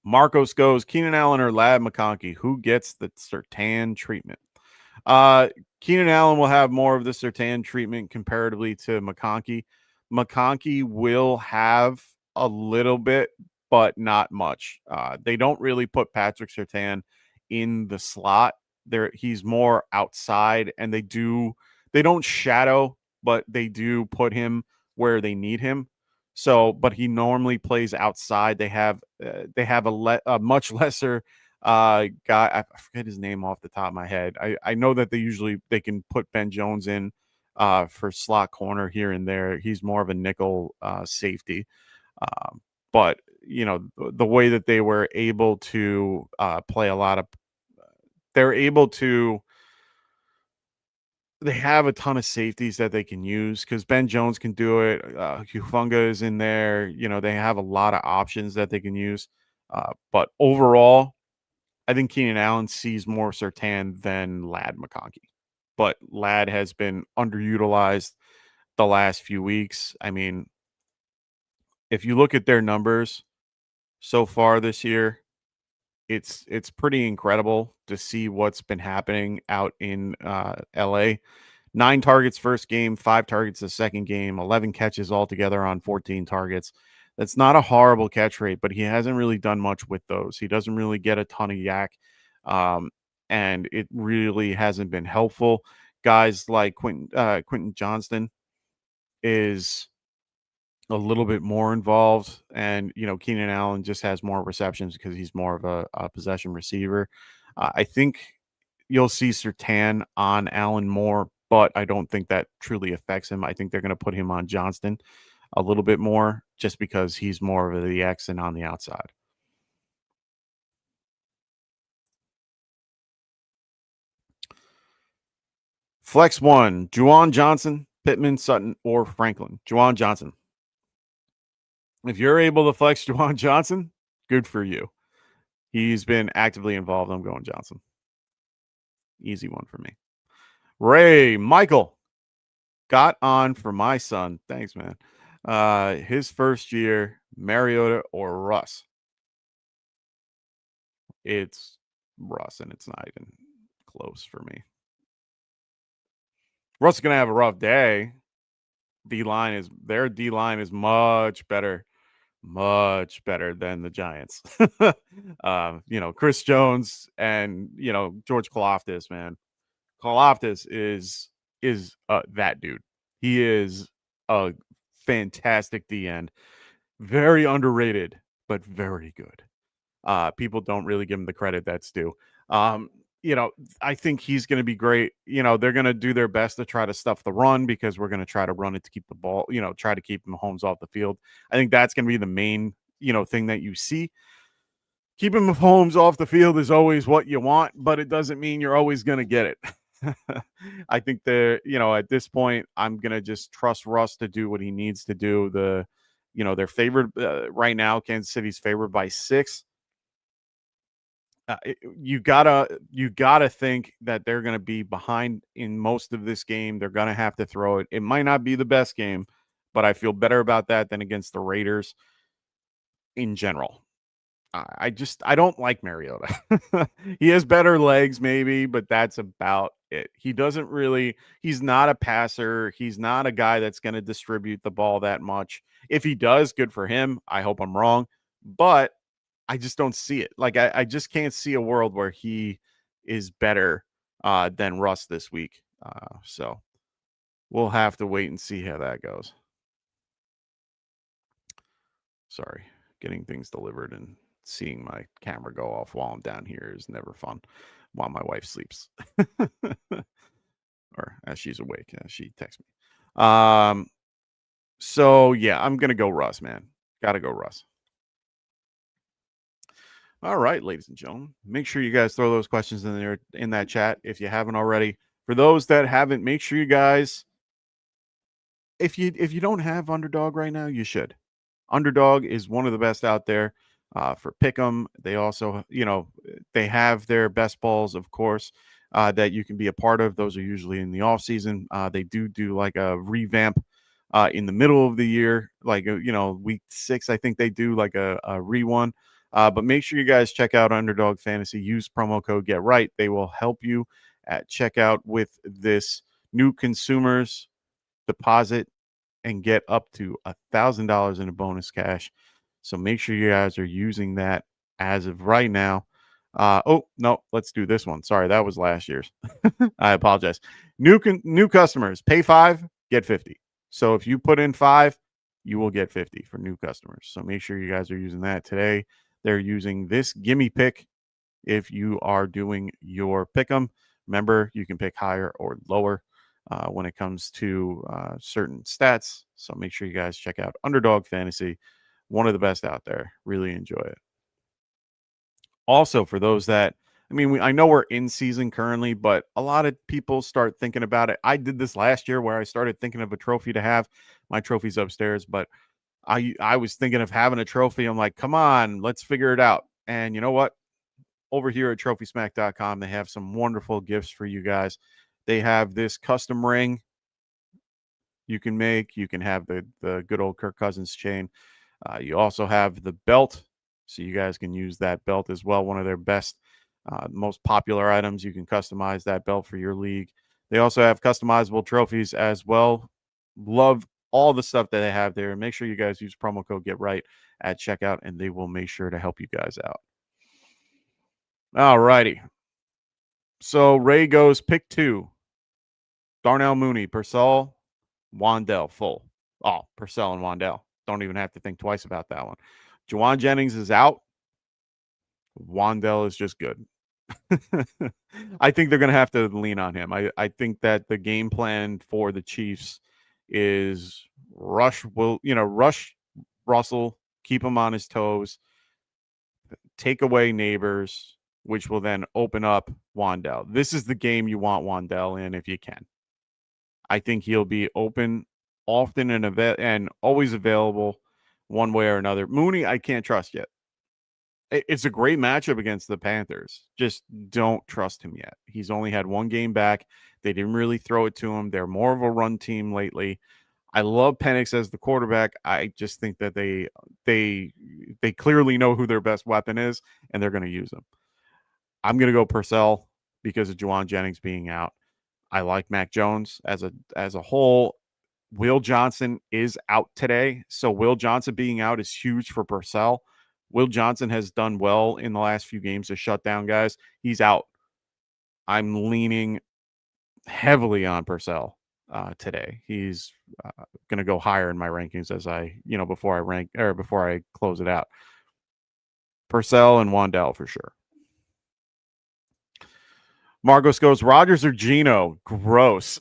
Marcos goes Keenan Allen or Lad McConkey. Who gets the Surtain treatment? Keenan Allen will have more of the Surtain treatment comparatively to McConkey. McConkey will have a little bit, but not much. They don't really put Patrick Surtain in the slot. He's more outside, and they don't shadow, but they do put him where they need him. So, but he normally plays outside. They have a much lesser guy. I forget his name off the top of my head. I know that they can put Ben Jones in for slot corner here and there. He's more of a nickel safety. But the way that they were able to play they have a ton of safeties that they can use because Ben Jones can do it. Hufunga is in there. They have a lot of options that they can use. But overall, I think Keenan Allen sees more Surtain than Lad McConkey. But Lad has been underutilized the last few weeks. I mean, if you look at their numbers so far this year, it's pretty incredible to see what's been happening out in LA. 9 targets first game, 5 targets the second game, 11 catches altogether on 14 targets. That's not a horrible catch rate, but he hasn't really done much with those. He doesn't really get a ton of yak, and it really hasn't been helpful. Guys like Quentin Johnston is a little bit more involved, and Keenan Allen just has more receptions because he's more of a possession receiver. I think you'll see Surtain on Allen more, but I don't think that truly affects him. I think they're going to put him on Johnston a little bit more just because he's more of the X and on the outside. Flex 1, Juwan Johnson, Pittman, Sutton, or Franklin. Juwan Johnson. If you're able to flex Juwan Johnson, good for you. He's been actively involved. I'm going Johnson. Easy one for me. Ray Michael got on for my son. Thanks, man. His first year, Mariota or Russ. It's Russ, and it's not even close for me. Russ is going to have a rough day. Their D-line is much better than the Giants. Chris Jones and, George Karlaftis, man. Karlaftis is that dude. He is a fantastic D-end. Very underrated, but very good. People don't really give him the credit that's due. I think he's going to be great. They're going to do their best to try to stuff the run because we're going to try to run it to keep the ball, try to keep Mahomes off the field. I think that's going to be the main, thing that you see. Keeping Mahomes off the field is always what you want, but it doesn't mean you're always going to get it. I think at this point, I'm going to just trust Russ to do what he needs to do. They're favored right now. Kansas City's favored by 6. You gotta think that they're going to be behind in most of this game. They're going to have to throw it. It might not be the best game, but I feel better about that than against the Raiders in general. I don't like Mariota. He has better legs maybe, but that's about it. He's not a passer. He's not a guy that's going to distribute the ball that much. If he does, good for him. I hope I'm wrong, but I just don't see it. Like I just can't see a world where he is better than Russ this week. So we'll have to wait and see how that goes. Sorry, getting things delivered and seeing my camera go off while I'm down here is never fun while my wife sleeps. Or as she's awake, she texts me. So yeah, I'm gonna go Russ, man. Gotta go Russ. All right, ladies and gentlemen, make sure you guys throw those questions in there in that chat if you haven't already. For those that haven't, make sure you guys, if you don't have Underdog right now, you should. Underdog is one of the best out there for pick'em. They also, they have their best balls, of course, that you can be a part of. Those are usually in the off season. They do like a revamp in the middle of the year, like week 6. I think they do like a re-one. But make sure you guys check out Underdog Fantasy. Use promo code Get Right. They will help you at checkout with this new consumers deposit and get up to $1,000 in a bonus cash. So make sure you guys are using that as of right now. Oh no, let's do this one. Sorry, that was last year's. I apologize. New customers, pay 5, get 50. So if you put in 5, you will get 50 for new customers. So make sure you guys are using that today. They're using this gimme pick if you are doing your pick'em. Remember, you can pick higher or lower when it comes to certain stats. So make sure you guys check out Underdog Fantasy, one of the best out there. Really enjoy it. Also, for those that, I know we're in season currently, but a lot of people start thinking about it. I did this last year where I started thinking of a trophy to have. My trophy's upstairs, but I was thinking of having a trophy. I'm like, come on, let's figure it out. And you know what? Over here at TrophySmack.com, they have some wonderful gifts for you guys. They have this custom ring you can make. You can have the good old Kirk Cousins chain. You also have the belt, so you guys can use that belt as well. One of their best, most popular items. You can customize that belt for your league. They also have customizable trophies as well. Love all the stuff that they have there. Make sure you guys use promo code Get Right at checkout, and they will make sure to help you guys out. All righty. So Ray goes pick 2. Darnell Mooney, Purcell, Wandell, full. Oh, Purcell and Wandell. Don't even have to think twice about that one. Juwan Jennings is out. Wandell is just good. I think they're going to have to lean on him. I think that the game plan for the Chiefs is rush Russell, keep him on his toes, take away Neighbors, which will then open up Wandell. This is the game you want Wandell in if you can. I think he'll be open often and always available one way or another. Mooney, I can't trust yet. It's a great matchup against the Panthers. Just don't trust him yet. He's only had one game back. They didn't really throw it to him. They're more of a run team lately. I love Penix as the quarterback. I just think that they clearly know who their best weapon is, and they're going to use him. I'm going to go Purcell because of Juwan Jennings being out. I like Mac Jones as a whole. Will Johnson is out today, so Will Johnson being out is huge for Purcell. Will Johnson has done well in the last few games to shut down guys. He's out. I'm leaning heavily on Purcell today. He's going to go higher in my rankings as before I close it out. Purcell and Wandell for sure. Marcos goes, Rodgers or Geno? Gross.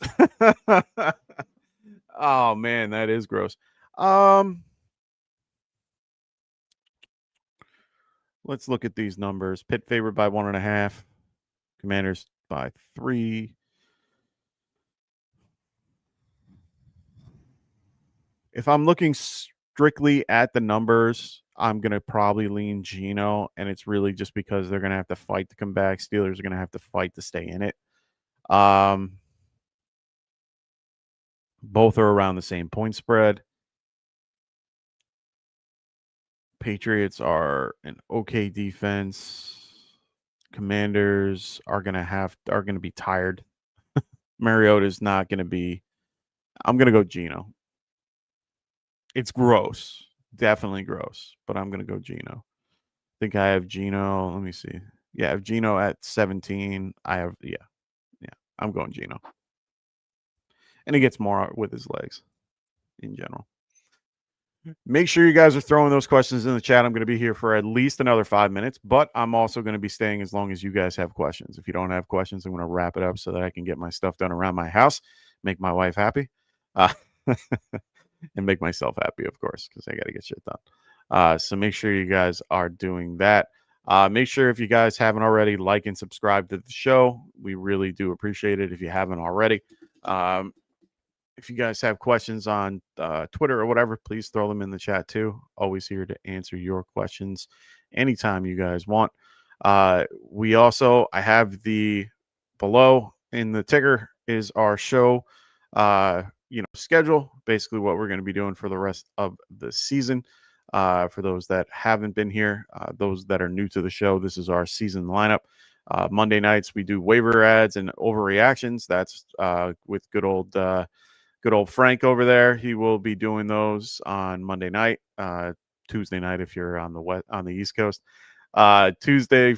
Oh, man, that is gross. Let's look at these numbers. Pitt favored by 1.5. Commanders by 3. If I'm looking strictly at the numbers, I'm going to probably lean Geno, and it's really just because they're going to have to fight to come back. Steelers are going to have to fight to stay in it. Both are around the same point spread. Patriots are an okay defense. Commanders are going to be tired. Mariota's not going to be. I'm going to go Geno. It's gross. Definitely gross, but I'm going to go Geno. I think I have Geno. Let me see. Yeah, I have Geno at 17. I'm going Geno. And he gets more with his legs in general. Make sure you guys are throwing those questions in the chat. I'm going to be here for at least another 5 minutes, but I'm also going to be staying as long as you guys have questions. If you don't have questions, I'm going to wrap it up so that I can get my stuff done around my house, make my wife happy, and make myself happy, of course, because I got to get shit done. So make sure you guys are doing that. Make sure if you guys haven't already, like and subscribe to the show. We really do appreciate it if you haven't already. If you guys have questions on Twitter or whatever, please throw them in the chat too. Always here to answer your questions anytime you guys want. I have the below in the ticker is our show, schedule, basically what we're going to be doing for the rest of the season. For those that haven't been here, those that are new to the show, this is our season lineup. Monday nights, we do waiver ads and overreactions. That's with good old Frank over there. He will be doing those on Monday night, Tuesday night if you're on the East Coast. Tuesday,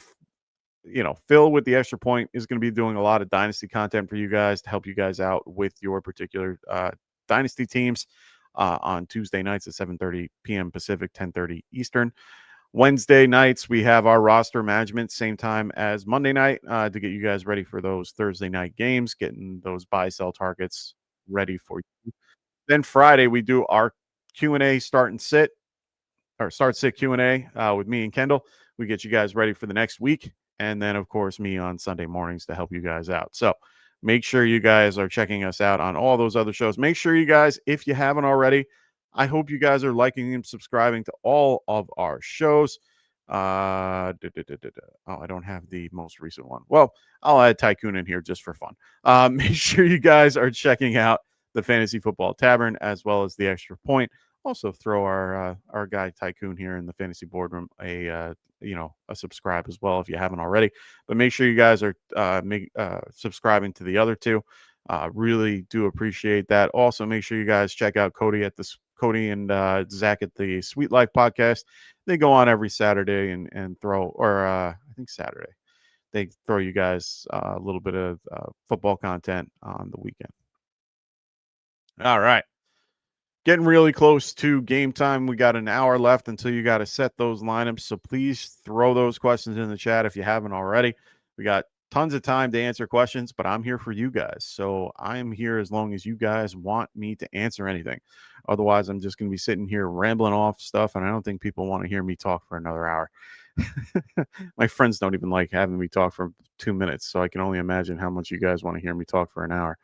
Phil with the Extra Point is going to be doing a lot of dynasty content for you guys to help you guys out with your particular dynasty teams on Tuesday nights at 7:30 p.m. Pacific, 10:30 Eastern. Wednesday nights, we have our roster management, same time as Monday night, to get you guys ready for those Thursday night games, getting those buy-sell targets ready for you. Then Friday, we do our Q&A start sit Q&A with me and Kendall. We get you guys ready for the next week. And then, of course, me on Sunday mornings to help you guys out. So make sure you guys are checking us out on all those other shows. Make sure you guys, if you haven't already, I hope you guys are liking and subscribing to all of our shows. I don't have the most recent one. Well, I'll add Tycoon in here just for fun. Make sure you guys are checking out the Fantasy Football Tavern as well as the Extra Point. Also throw our guy Tycoon here in the Fantasy Boardroom a subscribe as well if you haven't already. But make sure you guys are subscribing to the other two. Really do appreciate that. Also, make sure you guys check out Cody and Zach at the Sweet Life podcast. They go on every Saturday and throw, I think Saturday, they throw you guys a little bit of football content on the weekend. All right. Getting really close to game time. We got an hour left until you got to set those lineups. So please throw those questions in the chat if you haven't already. We got tons of time to answer questions, but I'm here for you guys. So I'm here as long as you guys want me to answer anything. Otherwise, I'm just going to be sitting here rambling off stuff, and I don't think people want to hear me talk for another hour. My friends don't even like having me talk for 2 minutes, so I can only imagine how much you guys want to hear me talk for an hour.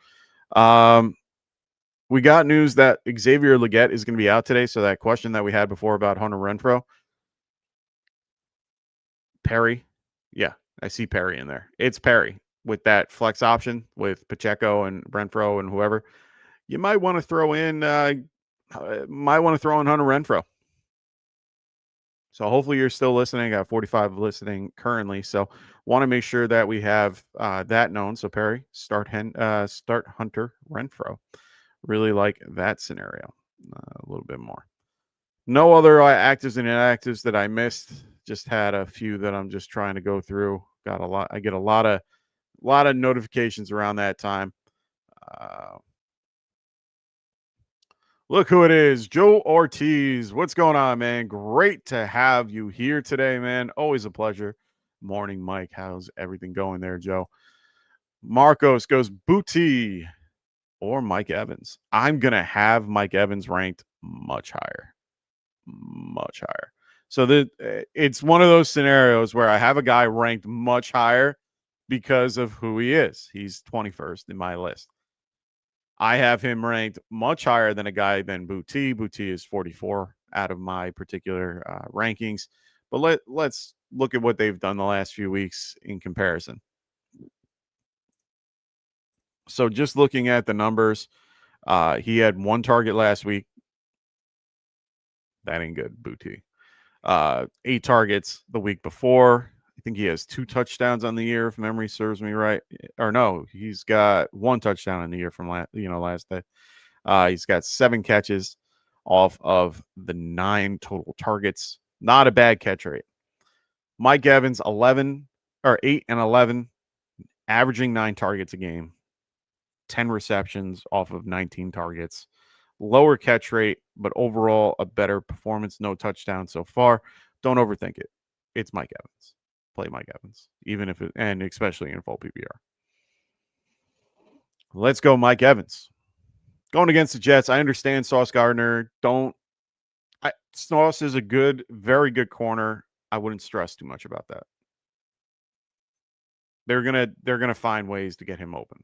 We got news that Xavier Legette is going to be out today. So that question that we had before about Hunter Renfrow, Perry. Yeah, I see Perry in there. It's Perry with that flex option with Pacheco and Renfrow and whoever. You might want to throw in Hunter Renfrow. So hopefully you're still listening. I got 45 listening currently. So want to make sure that we have that known. So Perry, start Hunter Renfrow. Really like that scenario a little bit more. No other actives and inactives that I missed. Just had a few that I'm just trying to go through. Got a lot. I get a lot of notifications around that time. Look who it is, Joe Ortiz. What's going on, man? Great to have you here today, man. Always a pleasure. Morning, Mike. How's everything going there, Joe? Marcos goes Booty or Mike Evans. I'm going to have Mike Evans ranked much higher. Much higher. So it's one of those scenarios where I have a guy ranked much higher because of who he is. He's 21st in my list. I have him ranked much higher than a guy than Booty. Booty is 44 out of my particular rankings. But let's look at what they've done the last few weeks in comparison. So just looking at the numbers, he had 1 target last week. That ain't good, Booty. 8 targets the week before. I think he has 2 touchdowns on the year, if memory serves me right. Or no, he's got 1 touchdown on the year from last day. He's got 7 catches off of the 9 total targets. Not a bad catch rate. Mike Evans, 8 and 11, averaging 9 targets a game. 10 receptions off of 19 targets. Lower catch rate, but overall a better performance. No touchdown so far. Don't overthink it. It's Mike Evans. Play Mike Evans, even if and especially in full PPR. Let's go, Mike Evans. Going against the Jets. I understand Sauce Gardner. Sauce is a very good corner. I wouldn't stress too much about that. They're gonna find ways to get him open.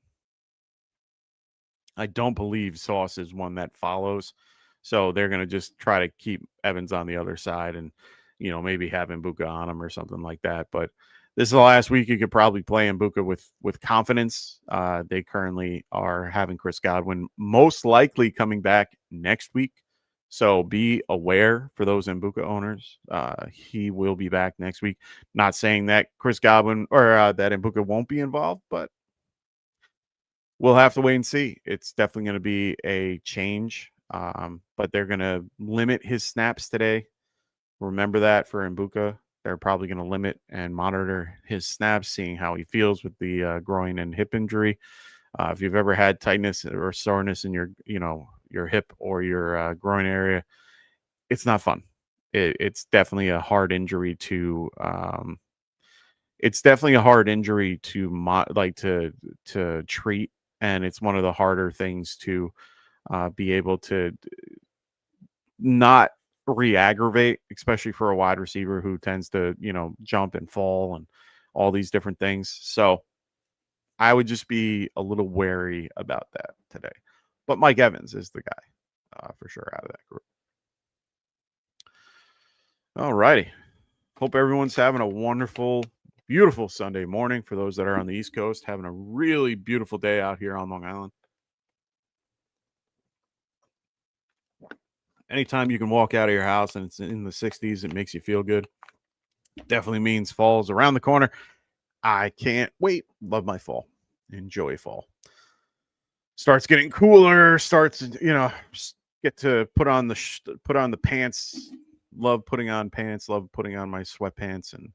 I don't believe Sauce is one that follows. So they're going to just try to keep Evans on the other side and, maybe have Mbuka on him or something like that. But this is the last week you could probably play Mbuka with confidence. They currently are having Chris Godwin most likely coming back next week. So be aware for those Mbuka owners. He will be back next week. Not saying that Chris Godwin or that Mbuka won't be involved, but we'll have to wait and see. It's definitely going to be a change, but they're going to limit his snaps today. Remember that for Mbuka. They're probably going to limit and monitor his snaps, seeing how he feels with the groin and hip injury. If you've ever had tightness or soreness in your hip or your groin area, it's not fun. It's definitely a hard injury to. It's definitely a hard injury to treat. And it's one of the harder things to be able to not re-aggravate, especially for a wide receiver who tends to, jump and fall and all these different things. So I would just be a little wary about that today. But Mike Evans is the guy for sure out of that group. All righty. Hope everyone's having a wonderful, beautiful Sunday morning. For those that are on the East Coast, having a really beautiful day out here on Long Island. Anytime you can walk out of your house and it's in the 60s, it makes you feel good. Definitely means fall's around the corner. I can't wait. Love my fall. Enjoy fall. Starts getting cooler. Starts, get to put on the pants. Love putting on pants. Love putting on my sweatpants and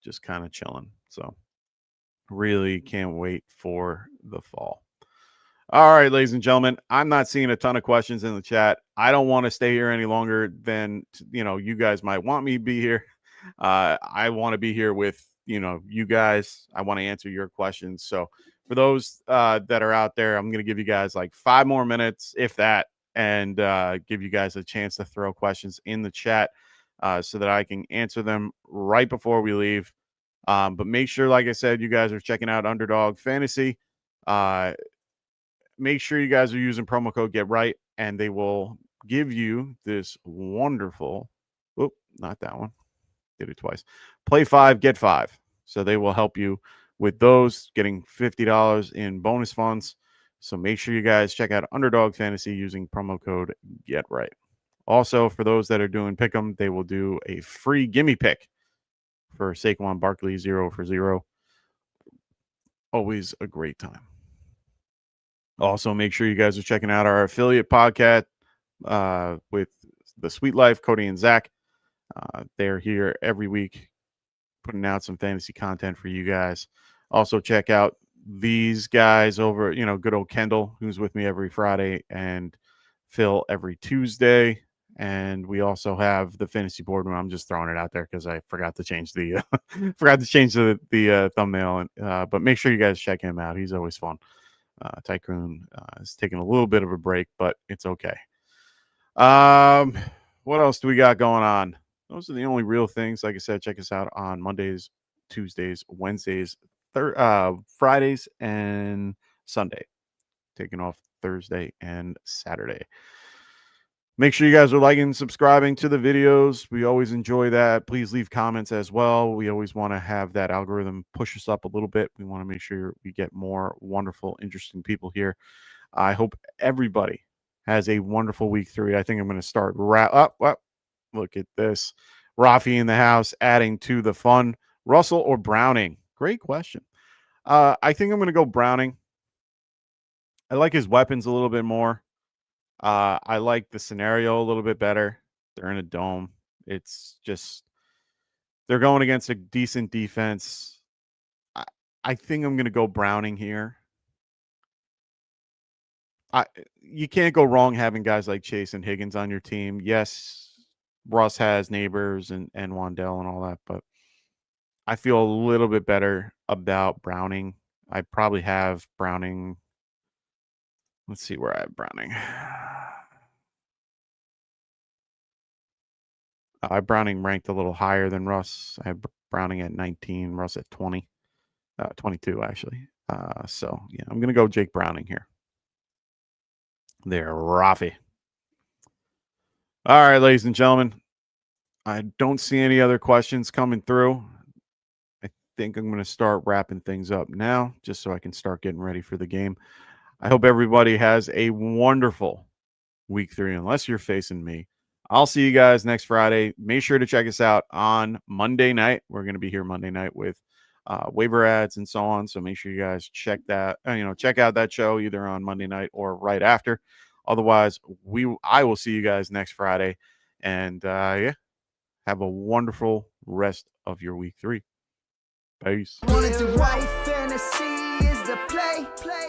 just kind of chilling. So really can't wait for the fall. All right, ladies and gentlemen, I'm not seeing a ton of questions in the chat. I don't want to stay here any longer than, you guys might want me to be here. I want to be here with, you guys. I want to answer your questions. So for those that are out there, I'm going to give you guys like 5 more minutes, if that, and give you guys a chance to throw questions in the chat so that I can answer them right before we leave. But make sure, like I said, you guys are checking out Underdog Fantasy. Make sure you guys are using promo code GetRight, and they will give you this wonderful. Oh, not that one. Did it twice. Play 5, get 5. So they will help you with those, getting $50 in bonus funds. So make sure you guys check out Underdog Fantasy using promo code GetRight. Also, for those that are doing Pick'em, they will do a free gimme pick for Saquon Barkley 0 for 0. Always a great time. Also, make sure you guys are checking out our affiliate podcast with the Sweet Life, Cody and Zach. They're here every week putting out some fantasy content for you guys. Also, check out these guys over, good old Kendall, who's with me every Friday, and Phil every Tuesday. And we also have the fantasy boardroom. I'm just throwing it out there because I forgot to change the thumbnail. But make sure you guys check him out. He's always fun. Tycoon is taking a little bit of a break, but it's okay. What else do we got going on? Those are the only real things. Like I said, check us out on Mondays, Tuesdays, Wednesdays, Fridays, and Sunday. Taking off Thursday and Saturday. Make sure you guys are liking and subscribing to the videos. We always enjoy that. Please leave comments as well. We always want to have that algorithm push us up a little bit. We want to make sure we get more wonderful, interesting people here. I hope everybody has a wonderful week 3. I think I'm going to start up. Look at this. Rafi in the house, adding to the fun. Russell or Browning? Great question. I think I'm going to go Browning. I like his weapons a little bit more. I like the scenario a little bit better. They're in a dome. It's just they're going against a decent defense. I think I'm going to go Browning here. you can't go wrong having guys like Chase and Higgins on your team. Yes, Russ has Neighbors and Wandell and all that, but I feel a little bit better about Browning. I probably have Browning. Let's see where I have Browning. I have Browning ranked a little higher than Russ. I have Browning at 19, Russ at 20, 22 actually. So yeah, I'm gonna go Jake Browning here. There, Rafi. All right, ladies and gentlemen. I don't see any other questions coming through. I think I'm going to start wrapping things up now, just so I can start getting ready for the game. I hope everybody has a wonderful week 3, unless you're facing me. I'll see you guys next Friday. Make sure to check us out on Monday night. We're going to be here Monday night with waiver ads and so on. So make sure you guys check that, check out that show either on Monday night or right after. Otherwise, I will see you guys next Friday. And yeah, have a wonderful rest of your week 3. Peace. White fantasy is the play.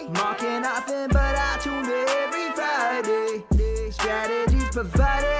Marking nothing but I tune every Friday. Strategies provided.